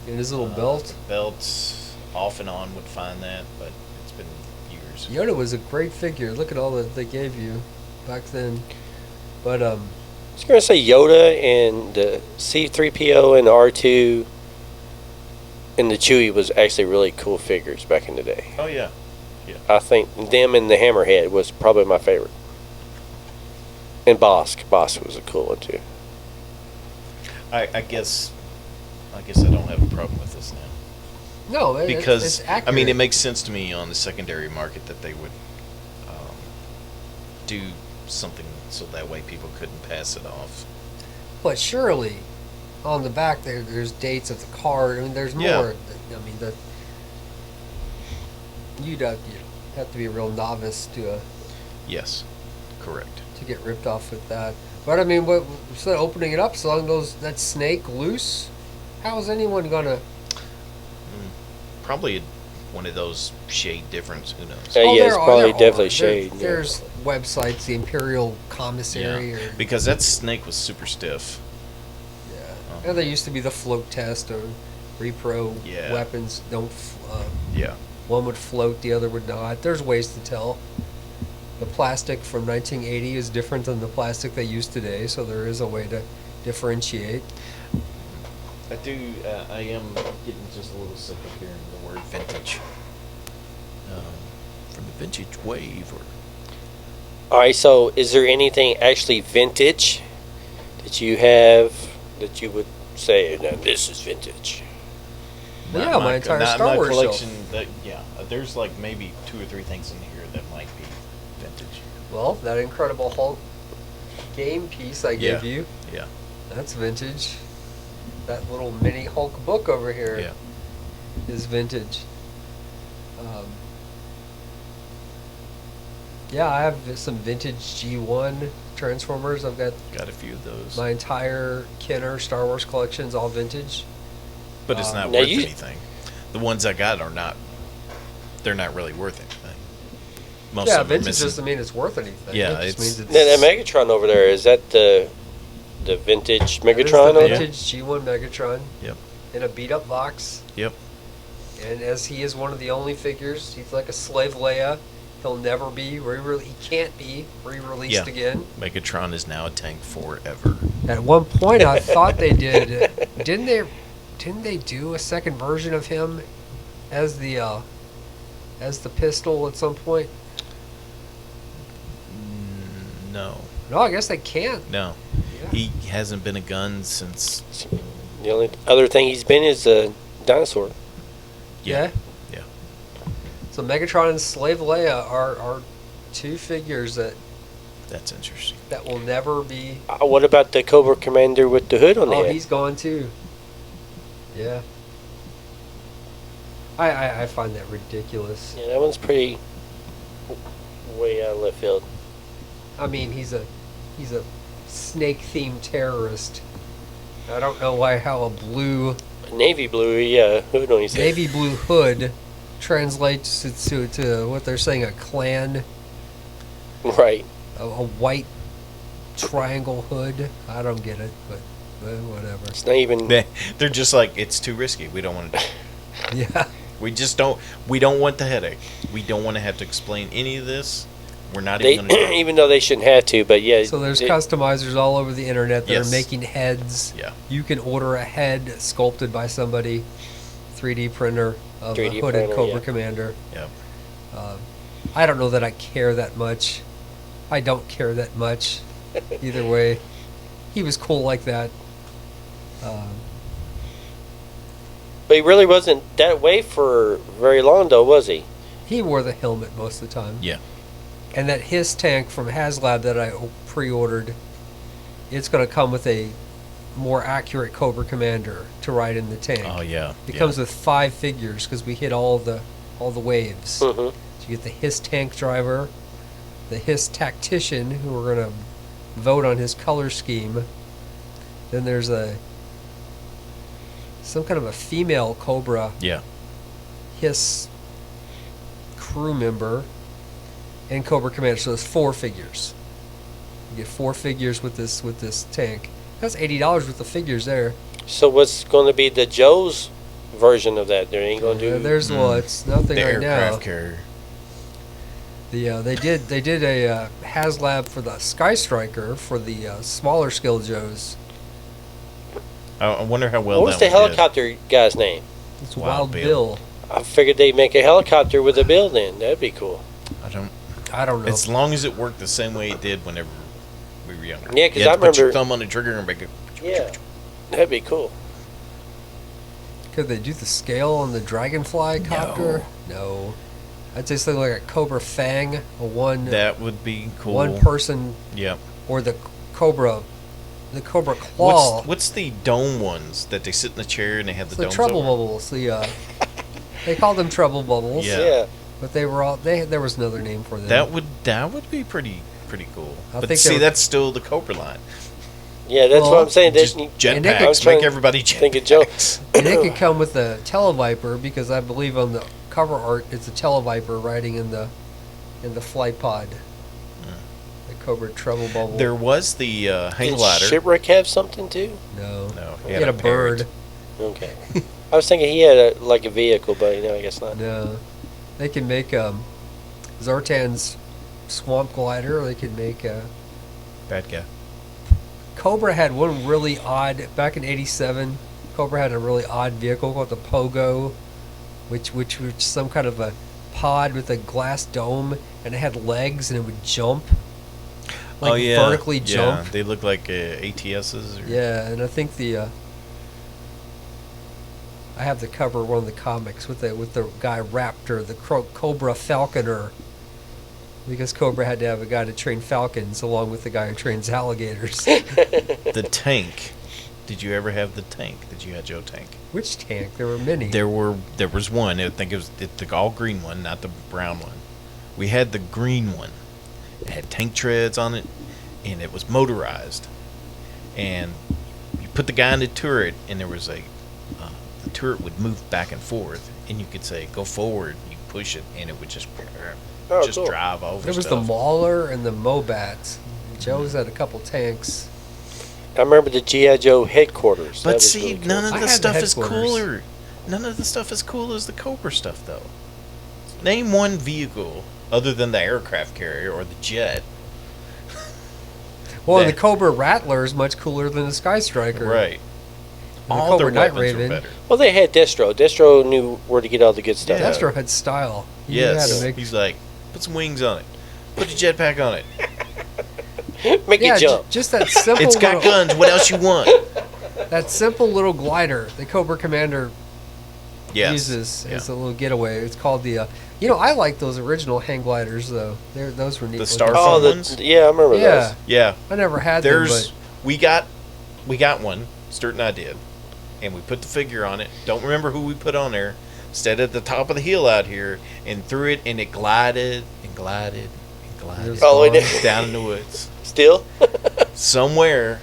is in his little belt. Belts off and on would find that, but it's been years. Yoda was a great figure. Look at all that they gave you back then. But I was going to say Yoda and the C-3PO and the R2 and the Chewie was actually really cool figures back in the day. Oh yeah. I think them and the Hammerhead was probably my favorite. And Bosk. Bosk was a cool one too. I guess I don't have a problem with this now. no, Because it's I mean, accurate. it makes sense to me on the secondary market that they would do something so that way people couldn't pass it off. But surely, on the back there's dates of the card. I mean, there's Yeah. more. I mean, you'd have to be a real novice to Yes, correct. get ripped off with that. But I mean, instead of opening it up, so long goes that snake loose. How is anyone gonna? Probably one of those shade difference. Who knows? Yeah, Oh, it's probably definitely shade. yeah. There's websites, the Imperial Commissary, Yeah, or because that snake was super stiff. yeah. And there used to be the float test, or repro Yeah. weapons don't. Yeah. One would float, the other would not. There's ways to tell. The plastic from 1980 is different than the plastic they use today, so there is a way to differentiate. I do. I am getting just a little sick of hearing the word vintage. From the vintage wave, or All right, so is there anything actually vintage that you have that you would say, now this is vintage? Well, Not yeah, my entire not Star my Wars collection. shelf. That there's like maybe 2 or 3 things in here that might be vintage. Well, that Incredible Hulk game piece I gave Yeah. you, Yeah. that's vintage. That little mini Hulk book over here is Yeah. vintage. Yeah, I have some vintage G1 Transformers. I've got Got a few of those. my entire Kenner Star Wars collection's all vintage. But it's not Now worth you- anything. The ones I got are not. They're not really worth anything. Most Yeah, of them are vintage missing. doesn't mean it's worth anything. Yeah, it just it's- means Now, that Megatron over there, is that the vintage that is Megatron? the over there? vintage G1 Megatron Yep. in a beat up box. Yep. And as he is one of the only figures, he's like a slave Leia. He'll never be he can't be re-released Yeah. again. Megatron is now a tank forever. At one point, I thought they did. Didn't they do a second version of him as the pistol at some point? No. No, I guess they can't. No. Yeah. He hasn't been a gun since. The only other thing he's been is a dinosaur. Yeah. Yeah. So Megatron and Slave Leia are two figures That's interesting. that will never be. What about the Cobra Commander with the hood on the Oh, head? he's gone too. Yeah. I find that ridiculous. Yeah, that one's pretty way out of left field. I mean, he's a snake-themed terrorist. I don't know how a blue Navy blue, yeah. Who knows? navy blue hood translates to what they're saying, a Klan, Right. a white triangle hood. I don't get it, but whatever. It's not even. They're just like, it's too risky. We don't want to. Yeah. We just don't. We don't want the headache. We don't want to have to explain any of this. We're not They, even going to. even though they shouldn't have to, but yeah. So there's customizers all over the internet that Yes. are making heads. Yeah. You can order a head sculpted by somebody, 3D printer of 3D a hooded printer, Cobra yeah. Commander. Yeah. I don't know that I care that much. I don't care that much. Either way, he was cool like that. But he really wasn't that way for very long, though, was he? He wore the helmet most of the time. Yeah. And that his tank from HasLab that I pre-ordered, it's going to come with a more accurate Cobra Commander to ride in the tank. Oh yeah. It yeah. comes with 5 figures because we hit all the waves. Mm-hmm. So you get the Hiss tank driver, the Hiss tactician, who we're going to vote on his color scheme. Then there's some kind of a female Cobra Yeah. Hiss crew member and Cobra Commander. So there's 4 figures. You get 4 figures with this tank. That's $80 worth of figures there. So what's going to be the Joe's version of that? They ain't going to do. There's it's nothing The right aircraft now. carrier. They did a HasLab for the Sky Striker for the smaller scale Joes. I wonder how well. What's that the one did. helicopter guy's name? It's Wild Wild Bill. Bill. I figured they'd make a helicopter with a bill then. That'd be cool. I don't know. As long as it worked the same way it did whenever we were younger. Yeah, 'cause You had I to put your remember- thumb on the trigger and make it. Yeah. That'd be cool. Could they do the scale on the Dragonfly copter? No. I'd say something like a Cobra Fang, a one That would be cool. one person, Yep. or the Cobra Claw. What's the dome ones that they sit in the chair and they have the the domes Trouble over? Bubbles. They called them Trouble Bubbles. Yeah. But they were all there was another name for them. That would be pretty cool. I But think see, they were- that's still the Cobra line. Yeah, that's what Well, I'm saying. Just They- And they could- I was jetpacks. trying Make to everybody think of jetpacks. And it could come with the Televiper, because I believe on the cover art it's a Televiper riding in the flight pod. The Cobra Trouble Bubble. There was the hang Did glider. Shipwreck have something too? No. No, He had a bird. Okay. I was thinking he had a vehicle, but no, I guess not. No. They can make Zartan's Swamp Glider. They can make Bad guy. Cobra had one really odd back in '87. Cobra had a really odd vehicle called the Pogo, which was some kind of a pod with a glass dome, and it had legs and it would jump, like Oh yeah. vertically jump. Yeah, they look like ATSs. Or... Yeah, and I think I have the cover of one of the comics with the guy Raptor, the Cobra Falconer, because Cobra had to have a guy to train falcons along with the guy who trains alligators. The tank. Did you ever have the tank? Did you have Joe tank? Which tank? There were many. There was one. I think it was the all green one, not the brown one. We had the green one. It had tank treads on it, and it was motorized. And you put the guy in the turret, and there was the turret would move back and forth, and you could say go forward. You push it, and it would just cool. drive over. There was stuff. the Mauler and the Mobats. Joe's had a couple tanks. I remember the G.I. Joe headquarters. That But was see, really cool. none of I the had the stuff is headquarters. cooler. None of the stuff is cool as the Cobra stuff, though. Name one vehicle other than the aircraft carrier or the jet. Well, and the That- Cobra Rattler is much cooler than the Sky Striker. Right. And the All their Cobra Night weapons were Raven. better. Well, they had Destro. Destro knew where to get all the good stuff. Yeah. Destro had style. He knew Yes. how to make- He's like, put some wings on it. Put a jetpack on it. Make yeah, it jump. just that simple. It's got little, guns. What else you want? That simple little glider the Cobra Commander Yes. uses Yeah. as a little getaway. It's called the. I like those original hang gliders though. Those were neat. The looking. Starfall Oh, ones? yeah, I remember Yeah, those. Yeah. I never had There's them, we got one. Sturt and I did, and we put the figure on it. Don't remember who we put on there. stayed at the top of the hill out here, and threw it, and it glided and glided and glided Oh, and down in the woods. Still? Somewhere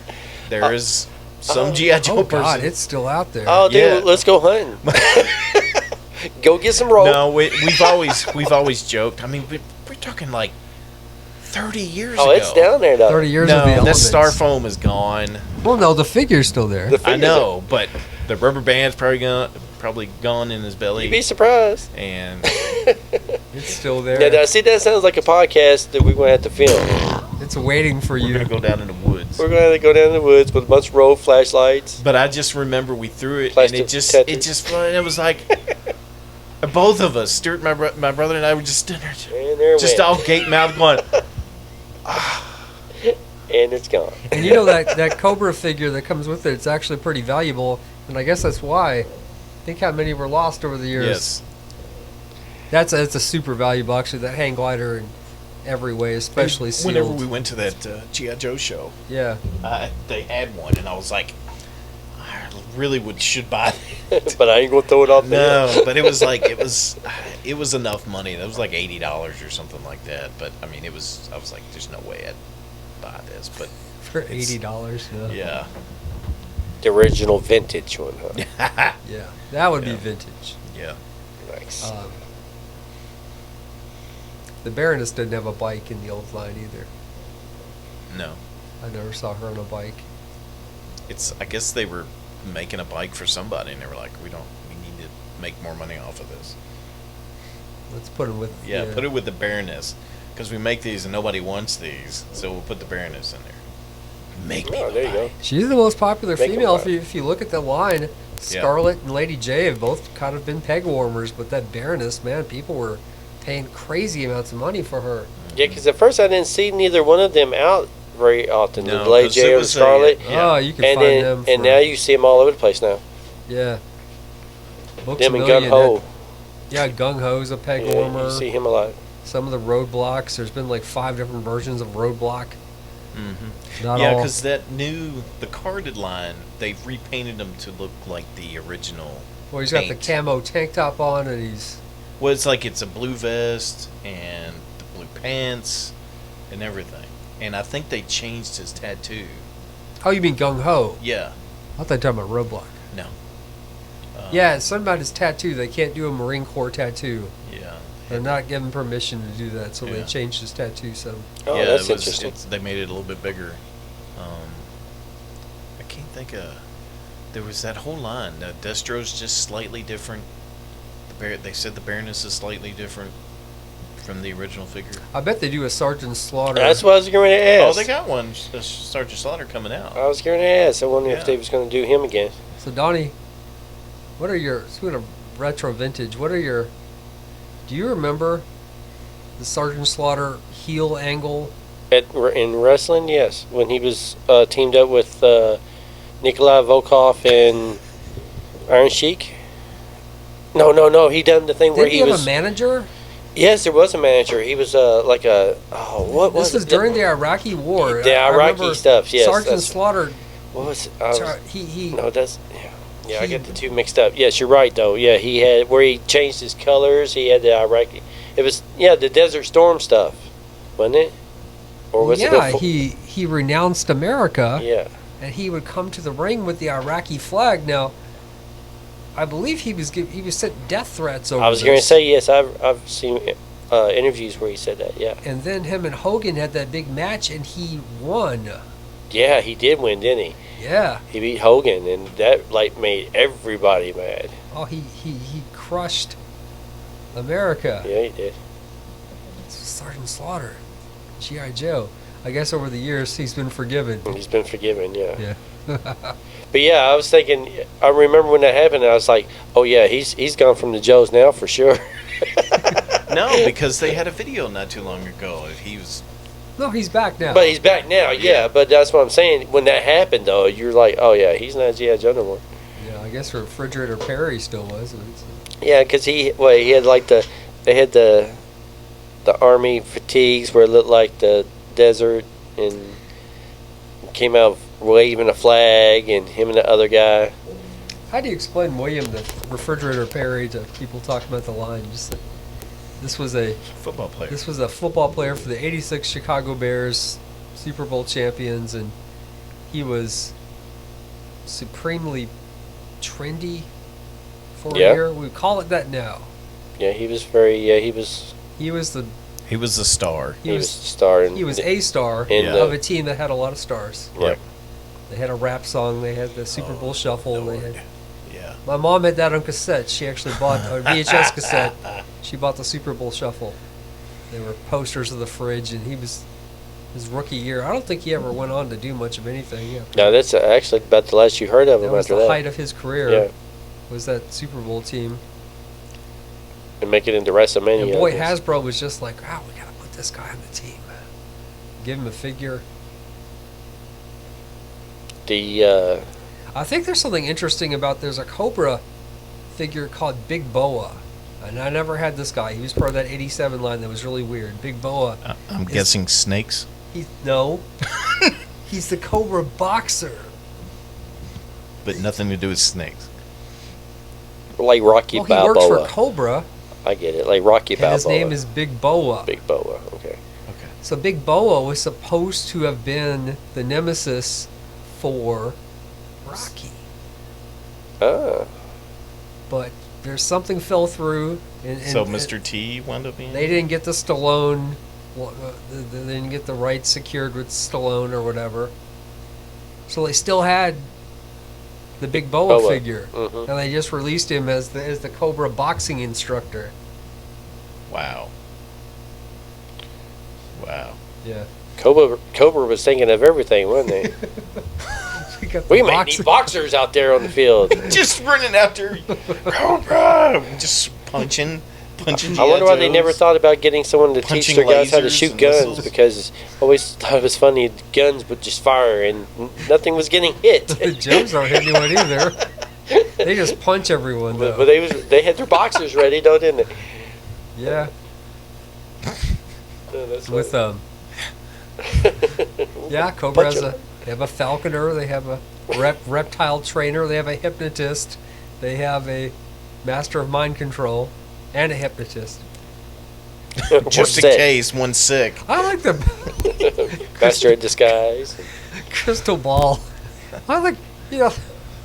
there is some G.I. Joe Oh person. God, it's still out there. Oh, dude, Yeah. let's go hunting. Go get some rope. No, we've always joked. I mean, we're talking like 30 years ago. Oh, it's down there, though. 30 years of the No, that elements. star foam is gone. Well, no, the figure's still there. The I figures know, but the rubber band's probably gone in his are- belly. You'd be surprised. And It's still there. Now, see, that sounds like a podcast that we're going to have to film. It's waiting for we're you. gonna go down in the woods. We're going to go down in the woods with a bunch of rope, flashlights. But I just remember we threw it, Plastic and tetris. it was like both of us, Stuart, my brother, and I were just standing there, And there it just went. all gape mouth going. And it's gone. And you know that Cobra figure that comes with it, it's actually pretty valuable. And I guess that's why. Think how many were lost over the years. Yes. That's a super valuable, actually, that hang glider in every way, especially sealed. Whenever we went to that G.I. Joe show, Yeah. they had one, and I was like, I really should buy that. But I ain't going to throw it off the hill. No, but it was like it was enough money. That was like $80 or something like that. But I mean, I was like, there's no way I'd buy this. But For $80. No. yeah, The original vintage one, huh? Yeah. That would Yeah. be vintage. yeah. Nice. The Baroness didn't have a bike in the old line either. No, I never saw her on a bike. I guess they were making a bike for somebody, and they were like, we need to make more money off of this. Let's put it with... Yeah, put it with the Baroness, because we make these and nobody wants these, so we'll put the Baroness in there. Make me. Oh, there you go. She's the most popular Make 'em female. buy. If you look at the line, Scarlet and Lady J have both kind of been peg warmers, but that Baroness, man, people were paying crazy amounts of money for her. Yeah, because at first I didn't see neither one of them out very often. No, The Lady 'cause J it or the was Scarlet. Oh, you can And find then, them. and for- now you see them all over the place now. yeah, Books Them a and Million, Gung Ho. that- Yeah, Gung Ho's a peg Yeah, warmer. you see him a lot. Some of the roadblocks. There's been like 5 different versions of roadblock. Mm-hmm. Not Yeah, all. because the carded line, they've repainted them to look like the original. Well, he's got the paint. camo tank top on, and he's Well, it's like it's a blue vest and the blue pants and everything. And I think they changed his tattoo. oh, you mean Gung Ho? Yeah. I thought you were talking about roadblock. No. Yeah, it's something about his tattoo. They can't do a Marine Corps tattoo. Yeah. They're not given permission to do that, so they Yeah. changed his tattoo. So Oh, yeah, that's it was, interesting. they made it a little bit bigger. I can't think of. There was that whole line. Destro's just slightly different. They said the Baroness is slightly different from the original figure. I bet they do a Sergeant Slaughter. That's what I was going to ask. Oh, they got one. Sergeant Slaughter coming out. I was going to ask. I wonder Yeah. if they was going to do him again. So Donnie, what are your speaking of retro vintage? What are your? Do you remember the Sergeant Slaughter heel angle? In wrestling, yes. When he was teamed up with Nikolai Volkov and Iron Sheik. No. He done the thing where Did he he have was. a manager? Yes, there was a manager. He was like a. Oh, what was This was it? during the Iraqi War. The I Iraqi remember stuff, yes, Sergeant that's- Slaughter. What was it? I was- He No, that's yeah. I He- get the two mixed up. Yes, you're right though. Yeah, he had where he changed his colors. He had the Iraqi. It was the Desert Storm stuff, wasn't it? Or was it? yeah, before? he renounced America. Yeah. And he would come to the ring with the Iraqi flag. Now, I believe he was sent death threats over. I was going to this. say yes. I've seen interviews where he said that. Yeah. And then him and Hogan had that big match, and he won. Yeah, he did win, didn't he? Yeah. He beat Hogan, and that made everybody mad. Oh, he crushed America. Yeah, he did. Sergeant Slaughter, G.I. Joe. I guess over the years he's been forgiven. He's been forgiven. Yeah. Yeah. But yeah, I was thinking. I remember when that happened. I was like, oh yeah, he's gone from the Joes now for sure. No, because they had a video not too long ago. He was. No, he's back now. But he's back now, yeah. But that's what I'm saying. When that happened, though, you're like, oh yeah, he's not G.I. Joe no more. Yeah, I guess Refrigerator Perry still was. Yeah, because he had they had the army fatigues where it looked like the desert, and came out waving a flag, and him and the other guy. How do you explain William the Refrigerator Perry to people talking about the line? Just that this was a Football player. This was a football player for the '86 Chicago Bears, Super Bowl champions, and he was supremely trendy for a year. We call it that now. Yeah, he was very. Yeah, he was. He was the star. He was the star. He was a star of a team that had a lot of stars. Yep. They had a rap song. They had the Super Bowl Shuffle. Lord. They had. Yeah. My mom had that on cassette. She actually bought a VHS cassette. She bought the Super Bowl Shuffle. They were posters of the fridge, and he was his rookie year. I don't think he ever went on to do much of anything. Yeah. No, that's actually about the last you heard of him That was after the that. height of his career. Yeah. Was that Super Bowl team? And make it into WrestleMania. And boy, I guess. Hasbro was just like, wow, we gotta put this guy on the team. Give him a figure. I think there's something interesting about there's a Cobra figure called Big Boa. And I never had this guy. He was part of that 87 line that was really weird. Big Boa. I'm guessing snakes. No. He's the Cobra boxer. But nothing to do with snakes. Like Rocky Well, he Balboa. works for Cobra. I get it. Like Rocky And Balboa. his name is Big Boa. Big Boa. Okay. So Big Boa was supposed to have been the nemesis for Rocky. Ah. But there's something fell through. And So Mr. T wound up being. They didn't get the Stallone. They didn't get the rights secured with Stallone or whatever. So they still had the Big Boa figure, Mhm. and they just released him as the Cobra boxing instructor. Wow. Yeah. Cobra was thinking of everything, wasn't he? We may need boxers out there on the field. Just running after Cobra, just punching. I wonder why they never thought about getting someone to teach their guys how to shoot guns, because I always thought it was funny. Guns would just fire and nothing was getting hit. The Joes aren't hitting anyone either. They just punch everyone, though. But they had their boxers ready, though, didn't they? Yeah. Yeah, that's With yeah, Cobra has they have a falconer, they have a reptile trainer, they have a hypnotist, they have a master of mind control, and a hypnotist. Just in case one's sick. I like the master of disguise, crystal ball. I like I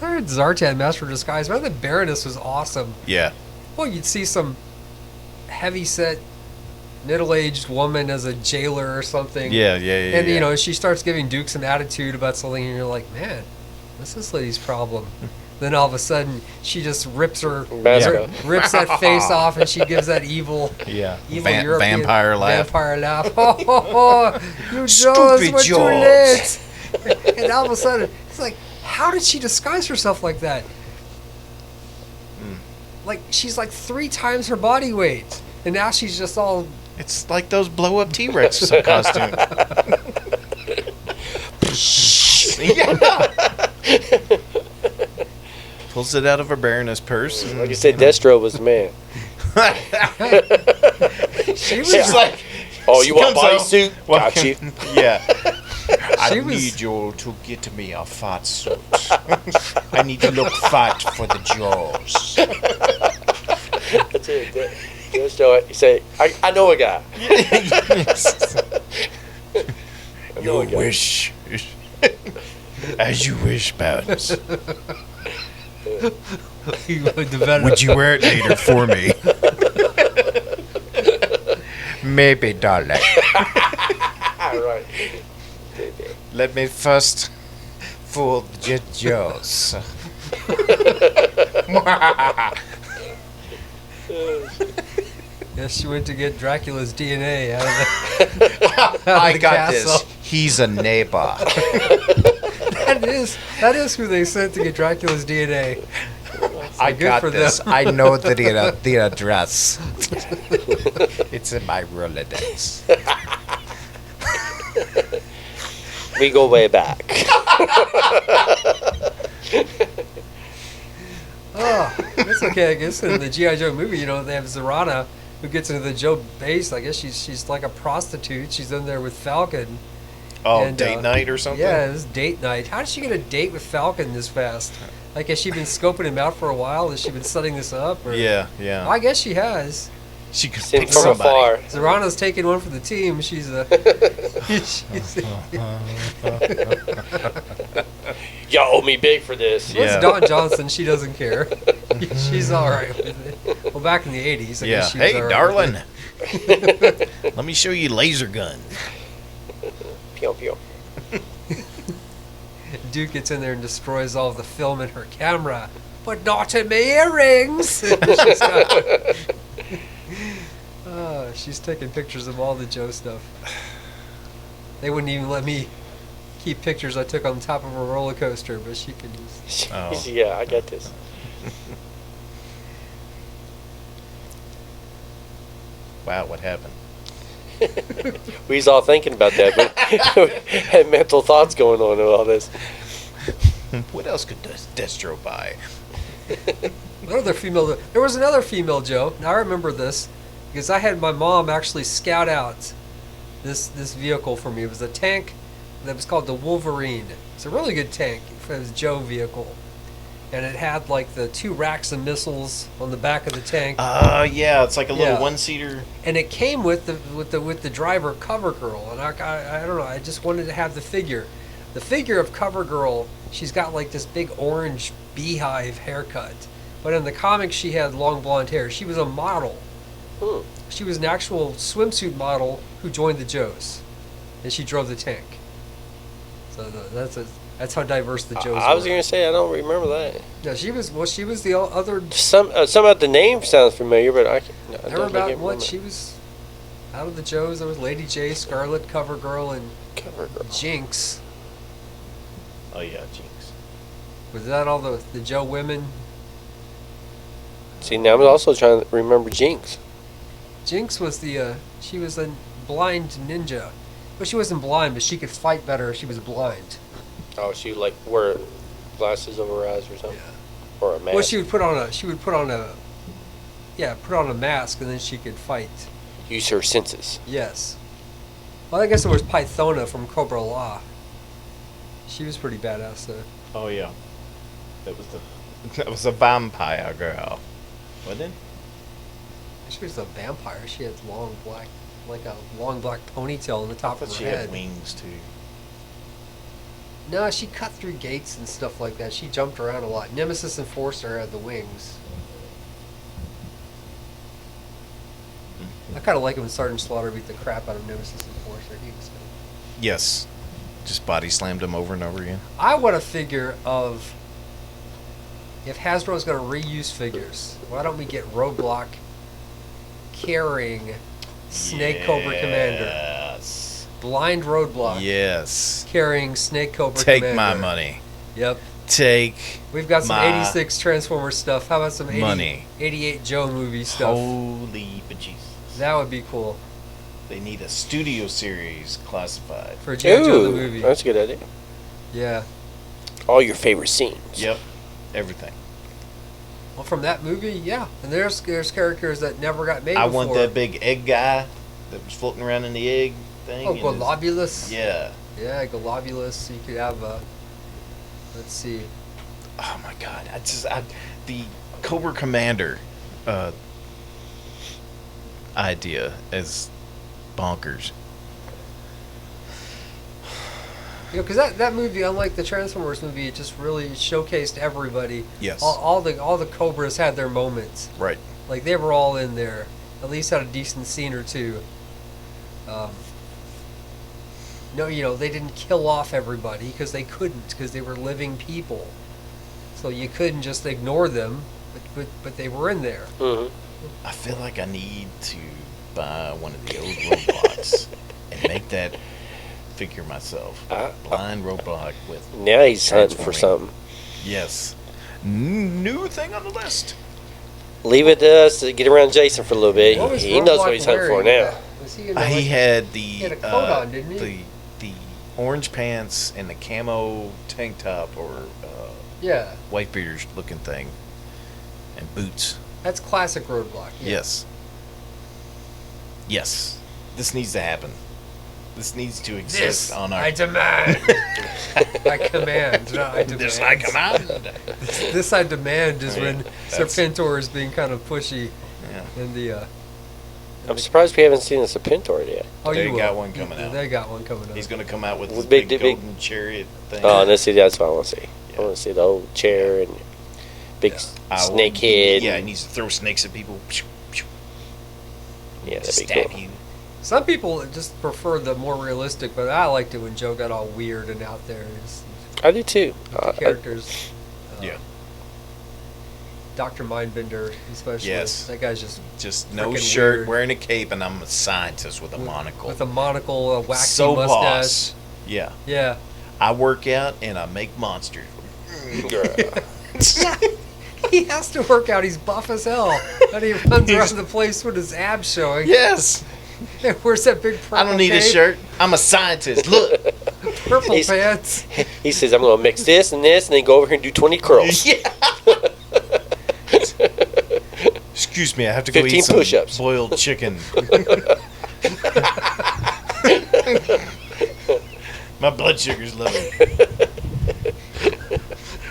heard Zartan, master of disguise, but I think Baroness was awesome. Yeah. Well, you'd see some heavy-set, middle-aged woman as a jailer or something. Yeah. And, she starts giving Duke some attitude about something, and you're like, man, what's this lady's problem? Then all of a sudden, she just rips that face off, and she gives that evil European vampire laugh. You Stupid Joes, too Jaws. late. And all of a sudden, it's like, how did she disguise herself like that? Like, she's like 3 times her body weight. And now she's just all... It's like those blow-up T-Rex costumes. Pulls it out of her Baroness purse. And, like you said, Destro was the man. She's like, oh, you want bodysuit? Got you. Yeah. I need you to get me a fat suit. I need to look fat for the Jaws. That's it. Destro, you say, I know a guy. You wish. As you wish, Baroness. Would you wear it later for me? Maybe, darling. Right. Let me first fool the Jaws. Yes, she went to get Dracula's DNA out of the I got castle. this. He's a neighbor. That is who they sent to get Dracula's DNA. I good got for this. them. I know the address. It's in my Rolodex. We go way back. Oh, it's okay, I guess. In the G.I. Joe movie, they have Zorana, who gets into the Joe base. I guess she's like a prostitute. She's in there with Falcon. Oh, And, date night or something? Yeah, it was date night. How did she get a date with Falcon this fast? Like, has she been scoping him out for a while? Has she been setting this up? Or? Yeah. I guess she has. She could Seen pick from somebody. afar. Zorano's taking one for the team. She's Y'all owe me big for this. Yeah. It's Dawn Johnson. She doesn't care. She's all right with it. Well, back in the 80s, I Yeah. guess she was Hey, all right darling. with it. Let me show you laser gun. Pew pew. Duke gets in there and destroys all the film in her camera, but not in my earrings. She's taking pictures of all the Joe stuff. They wouldn't even let me keep pictures I took on top of a roller coaster, but she can use. Oh. Yeah, I got this. Wow, what happened? We was all thinking about that, but had mental thoughts going on with all this. What else could Destro buy? Another female. There was another female Joe. Now I remember this because I had my mom actually scout out this vehicle for me. It was a tank that was called the Wolverine. It's a really good tank. It was a Joe vehicle, and it had like the 2 racks of missiles on the back of the tank. Yeah, it's like a little Yeah. one-seater. And it came with the driver Cover Girl, and I don't know. I just wanted to have the figure. The figure of Cover Girl. She's got like this big orange beehive haircut, but in the comics she had long blonde hair. She was a model. She was an actual swimsuit model who joined the Joes, and she drove the tank. So that's how diverse the Joes I was were. gonna say I don't remember that. Yeah, she was the other. Some of the name sounds familiar, but I There were about what she was. Out of the Joes, there was Lady J, Scarlet, Cover Girl, and Cover Girl. Jinx. Oh yeah, Jinx. Was that all the Joe women? See, now I'm also trying to remember Jinx. Jinx was she was a blind ninja. Well, she wasn't blind, but she could fight better if she was blind. Oh, she like wore glasses over her eyes or something, or a mask. Well, she would put on a mask, and then she could fight. Use her senses. Yes. Well, I guess it was Pythona from Cobra Law. She was pretty badass, though. Oh yeah, that was a vampire girl, wasn't it? She was a vampire. She had a long black ponytail on the top of her She head. had wings too. No, she cut through gates and stuff like that. She jumped around a lot. Nemesis Enforcer had the wings. I kind of like it when Sergeant Slaughter beat the crap out of Nemesis Enforcer. He was good. Yes, just body slammed him over and over again. I want a figure of, if Hasbro's going to reuse figures, why don't we get Roadblock carrying Snake Cobra Commander? Yes. Blind Roadblock Yes. carrying Snake Cobra Take Commander. my money. Yep. Take. We've got some my 86 Transformer stuff. How about some 88 Joe movie stuff? Holy bejesus. That would be cool. They need a studio series classified. For G.I. Joe the Ooh, movie. that's a good idea. Yeah. All your favorite scenes. Yep. Everything. Well, from that movie, yeah. And there's characters that never got made I before. want that big egg guy that was floating around in the egg thing. Oh, and his- Globulus. Yeah. Yeah, Globulus. You could have let's see. Oh my god. The Cobra Commander idea is bonkers. You know, because that movie, unlike the Transformers movie, it just really showcased everybody. Yes. All the Cobras had their moments. Right. Like, they were all in there. At least had a decent scene or two. No, you know, they didn't kill off everybody because they couldn't, because they were living people. So you couldn't just ignore them, but they were in there. Mm-hmm. I feel like I need to buy one of the old Roadblocks and make that figure myself. Blind Roadblock with. Now he's hunting for transforming. something. Yes. New thing on the list. Leave it to us to get around Jason for a little bit. What was He knows what Roadblock he's hunting for wearing? now. Was he in He had the he had a coat on, didn't he? the orange pants and the camo tank top or Yeah, white beaters looking thing and boots. that's classic Roadblock. Yeah. Yes. Yes. This needs to happen. This needs to exist on our. I demand. I command. No, I demand. This I command. This I demand is Yeah, when that's- Serpentor is being kind of pushy Yeah. in the. I'm surprised we haven't seen a Serpentor yet. Oh, They you got will. one coming out. They got one coming out. He's going to come out with With this big- big, big- golden chariot thing. Oh, and see, that's what I want to see. I want to see the old chair and big snake head. Yeah, he needs to throw snakes at people. Yeah, that'd be Stab cool. you. Some people just prefer the more realistic, but I liked it when Joe got all weird and out there. I do too. The characters. Yeah. Dr. Mindbender, especially. Yes. That guy's just no freaking shirt, weird. wearing a cape, and I'm a scientist with a monocle. With a monocle, a waxy So mustache. boss. Yeah. Yeah. I work out and I make monsters. He has to work out. He's buff as hell. And he runs around the place with his abs showing. Yes. Where's that big purple I don't need a cape? shirt. I'm a scientist. Look. Purple He's- pants. He says, I'm going to mix this and this, and then go over here and do 20 curls. Yeah. Excuse me, I have to go 15 eat some push-ups. boiled chicken. My blood sugar's low.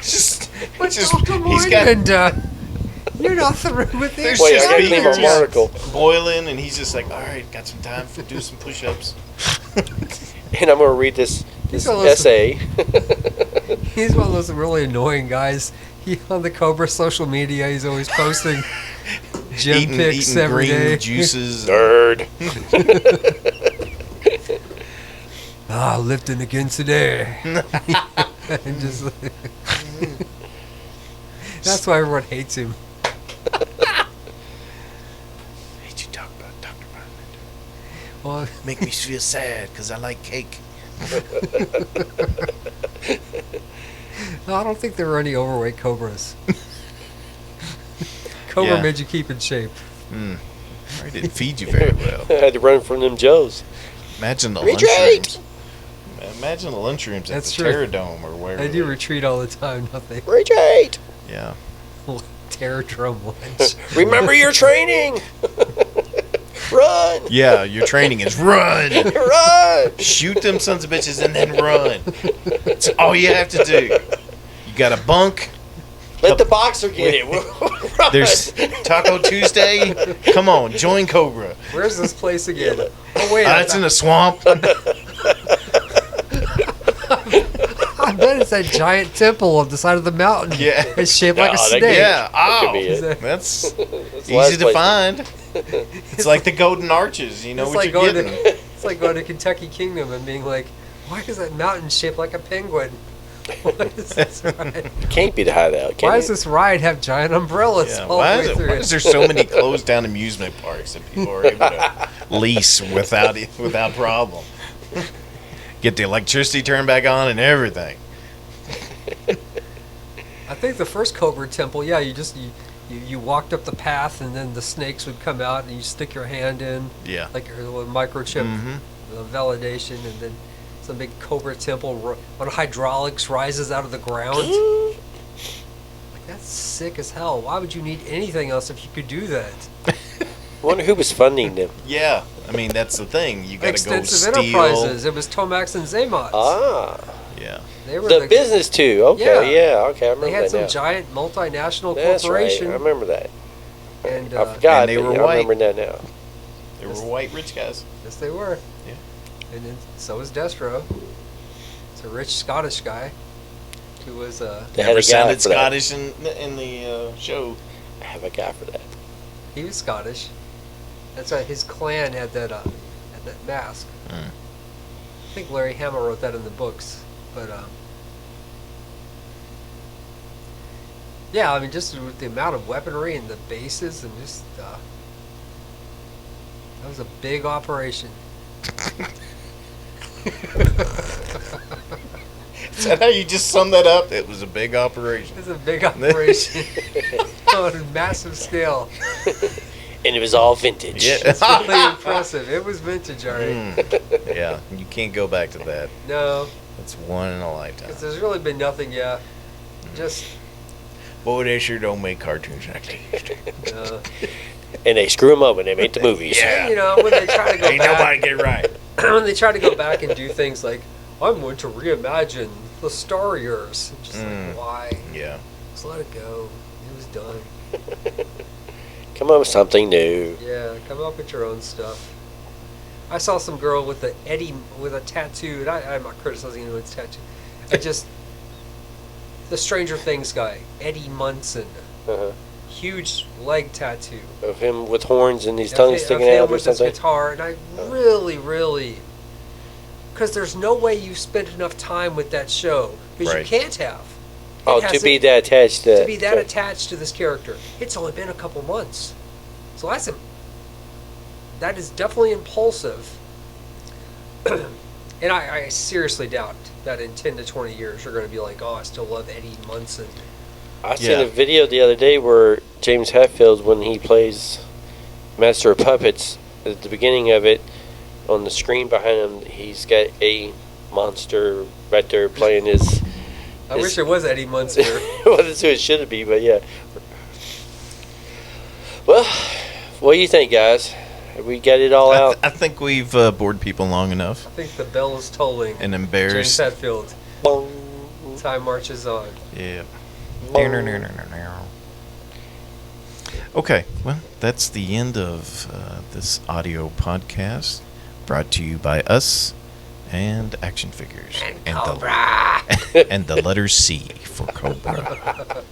just, But just Dr. he's got Mindbender, you're not through with there's this. Wait, just I gotta people clean my monocle. boiling, and he's just like, all right, got some time to do some push-ups. And I'm going to read this gonna listen. essay. He's one of those really annoying guys. He on the Cobra social media. He's always posting gym pics eating every green day. juices. Nerd. Lifting again today. And just that's why everyone hates him. Hate you talk about Dr. Mindbender. Well, Make me feel sad because I like cake. no, I don't think there were any overweight Cobras. Cobra Yeah. made you keep in shape. I didn't feed you very well. I had to run from them Joes. Imagine the Retreat! lunchrooms. Imagine the lunchrooms at That's the true. Terradome or wherever. They do retreat all the time, don't they? Retreat! Yeah. Terror drum lunch. Remember your training! Run! Yeah, your training is run. Run! Shoot them sons of bitches and then run. That's all you have to do. You got a bunk. Let the boxer get it. Run. There's Taco Tuesday. Come on, join Cobra. Where's this place again? Oh wait, It's in a swamp. I bet it's that giant temple on the side of the mountain. Yeah. It's shaped like a that snake. could- Yeah. That could Oh, be it. that's That's the last easy to place. find. It's like the Golden Arches. You know It's what like you're going getting. to it's like going to Kentucky Kingdom and being like, why is that mountain shaped like a penguin? What is this ride? Can't be the hideout. Can Why it? does this ride have giant umbrellas Yeah, all why the way through why it? is there so many closed down amusement parks that people are able to lease without problem? Get the electricity turned back on and everything. I think the first Cobra temple, yeah, you walked up the path and then the snakes would come out and you stick your hand in, Yeah. like your little microchip validation, and then some big Cobra temple on hydraulics rises out of the ground. Like, that's sick as hell. Why would you need anything else if you could do that? I wonder who was funding them. Yeah, I mean that's the thing. You got to go Extensive steal. Enterprises. It was Tomax and Zamox. Ah. Yeah. They were The business too. Okay, yeah, okay, I remember They had that some now. giant multinational That's corporation. right. I remember that. And I forgot, And they but were yeah, I white. remember that now. They were white rich guys. yes, they were. Yeah. And then so was Destro. It's a rich Scottish guy who was They had Never a guy sounded for that. Scottish in the show. I have a guy for that. he was Scottish. That's why his clan had that mask. Mm. I think Larry Hama wrote that in the books, but yeah, I mean, just with the amount of weaponry and the bases and just that was a big operation. Is that how you just summed that up? It was a big operation. It was a big operation on a massive scale. And it was all vintage. Yeah. It's really impressive. It was vintage, already. Yeah, you can't go back to that. No, It's one in a lifetime. 'cause there's really been nothing yet. Just Boy, they sure don't make cartoons like they used to. uh, And they screw them up when they make the movies. Yeah. you know, when they try to go Ain't back, nobody get it right. when they try to go back and do things like, I'm going to reimagine the Star Years. Just like, why? Yeah. Just let it go. It was done. Come up with something new. Yeah, come up with your own stuff. I saw some girl with a tattoo, and I'm not criticizing anyone's tattoo. I just the Stranger Things guy, Eddie Munson, huge leg tattoo Of him with horns and his tongue sticking out or with something. his guitar, and I really, because there's no way you spent enough time with that show because Right. you can't have. Oh, It to be that attached to be that attached to this character. It's only been a couple months, so that is definitely impulsive. And I seriously doubt that in 10 to 20 years you're going to be like, oh, I still love Eddie Munson. I seen a video the other day where James Hetfield, when he plays Master of Puppets, at the beginning of it, on the screen behind him, he's got a monster right there playing his. I wish it was Eddie Munster. Well, that's who it should be, but yeah. Well, what do you think, guys? Have we got it all out? I think we've bored people long enough I think the bell is tolling. and embarrassed. James Hetfield. Time marches on. Yeah. Okay, well, that's the end of this audio podcast brought to you by us and Action Figures. And Cobra. And the letter C for Cobra.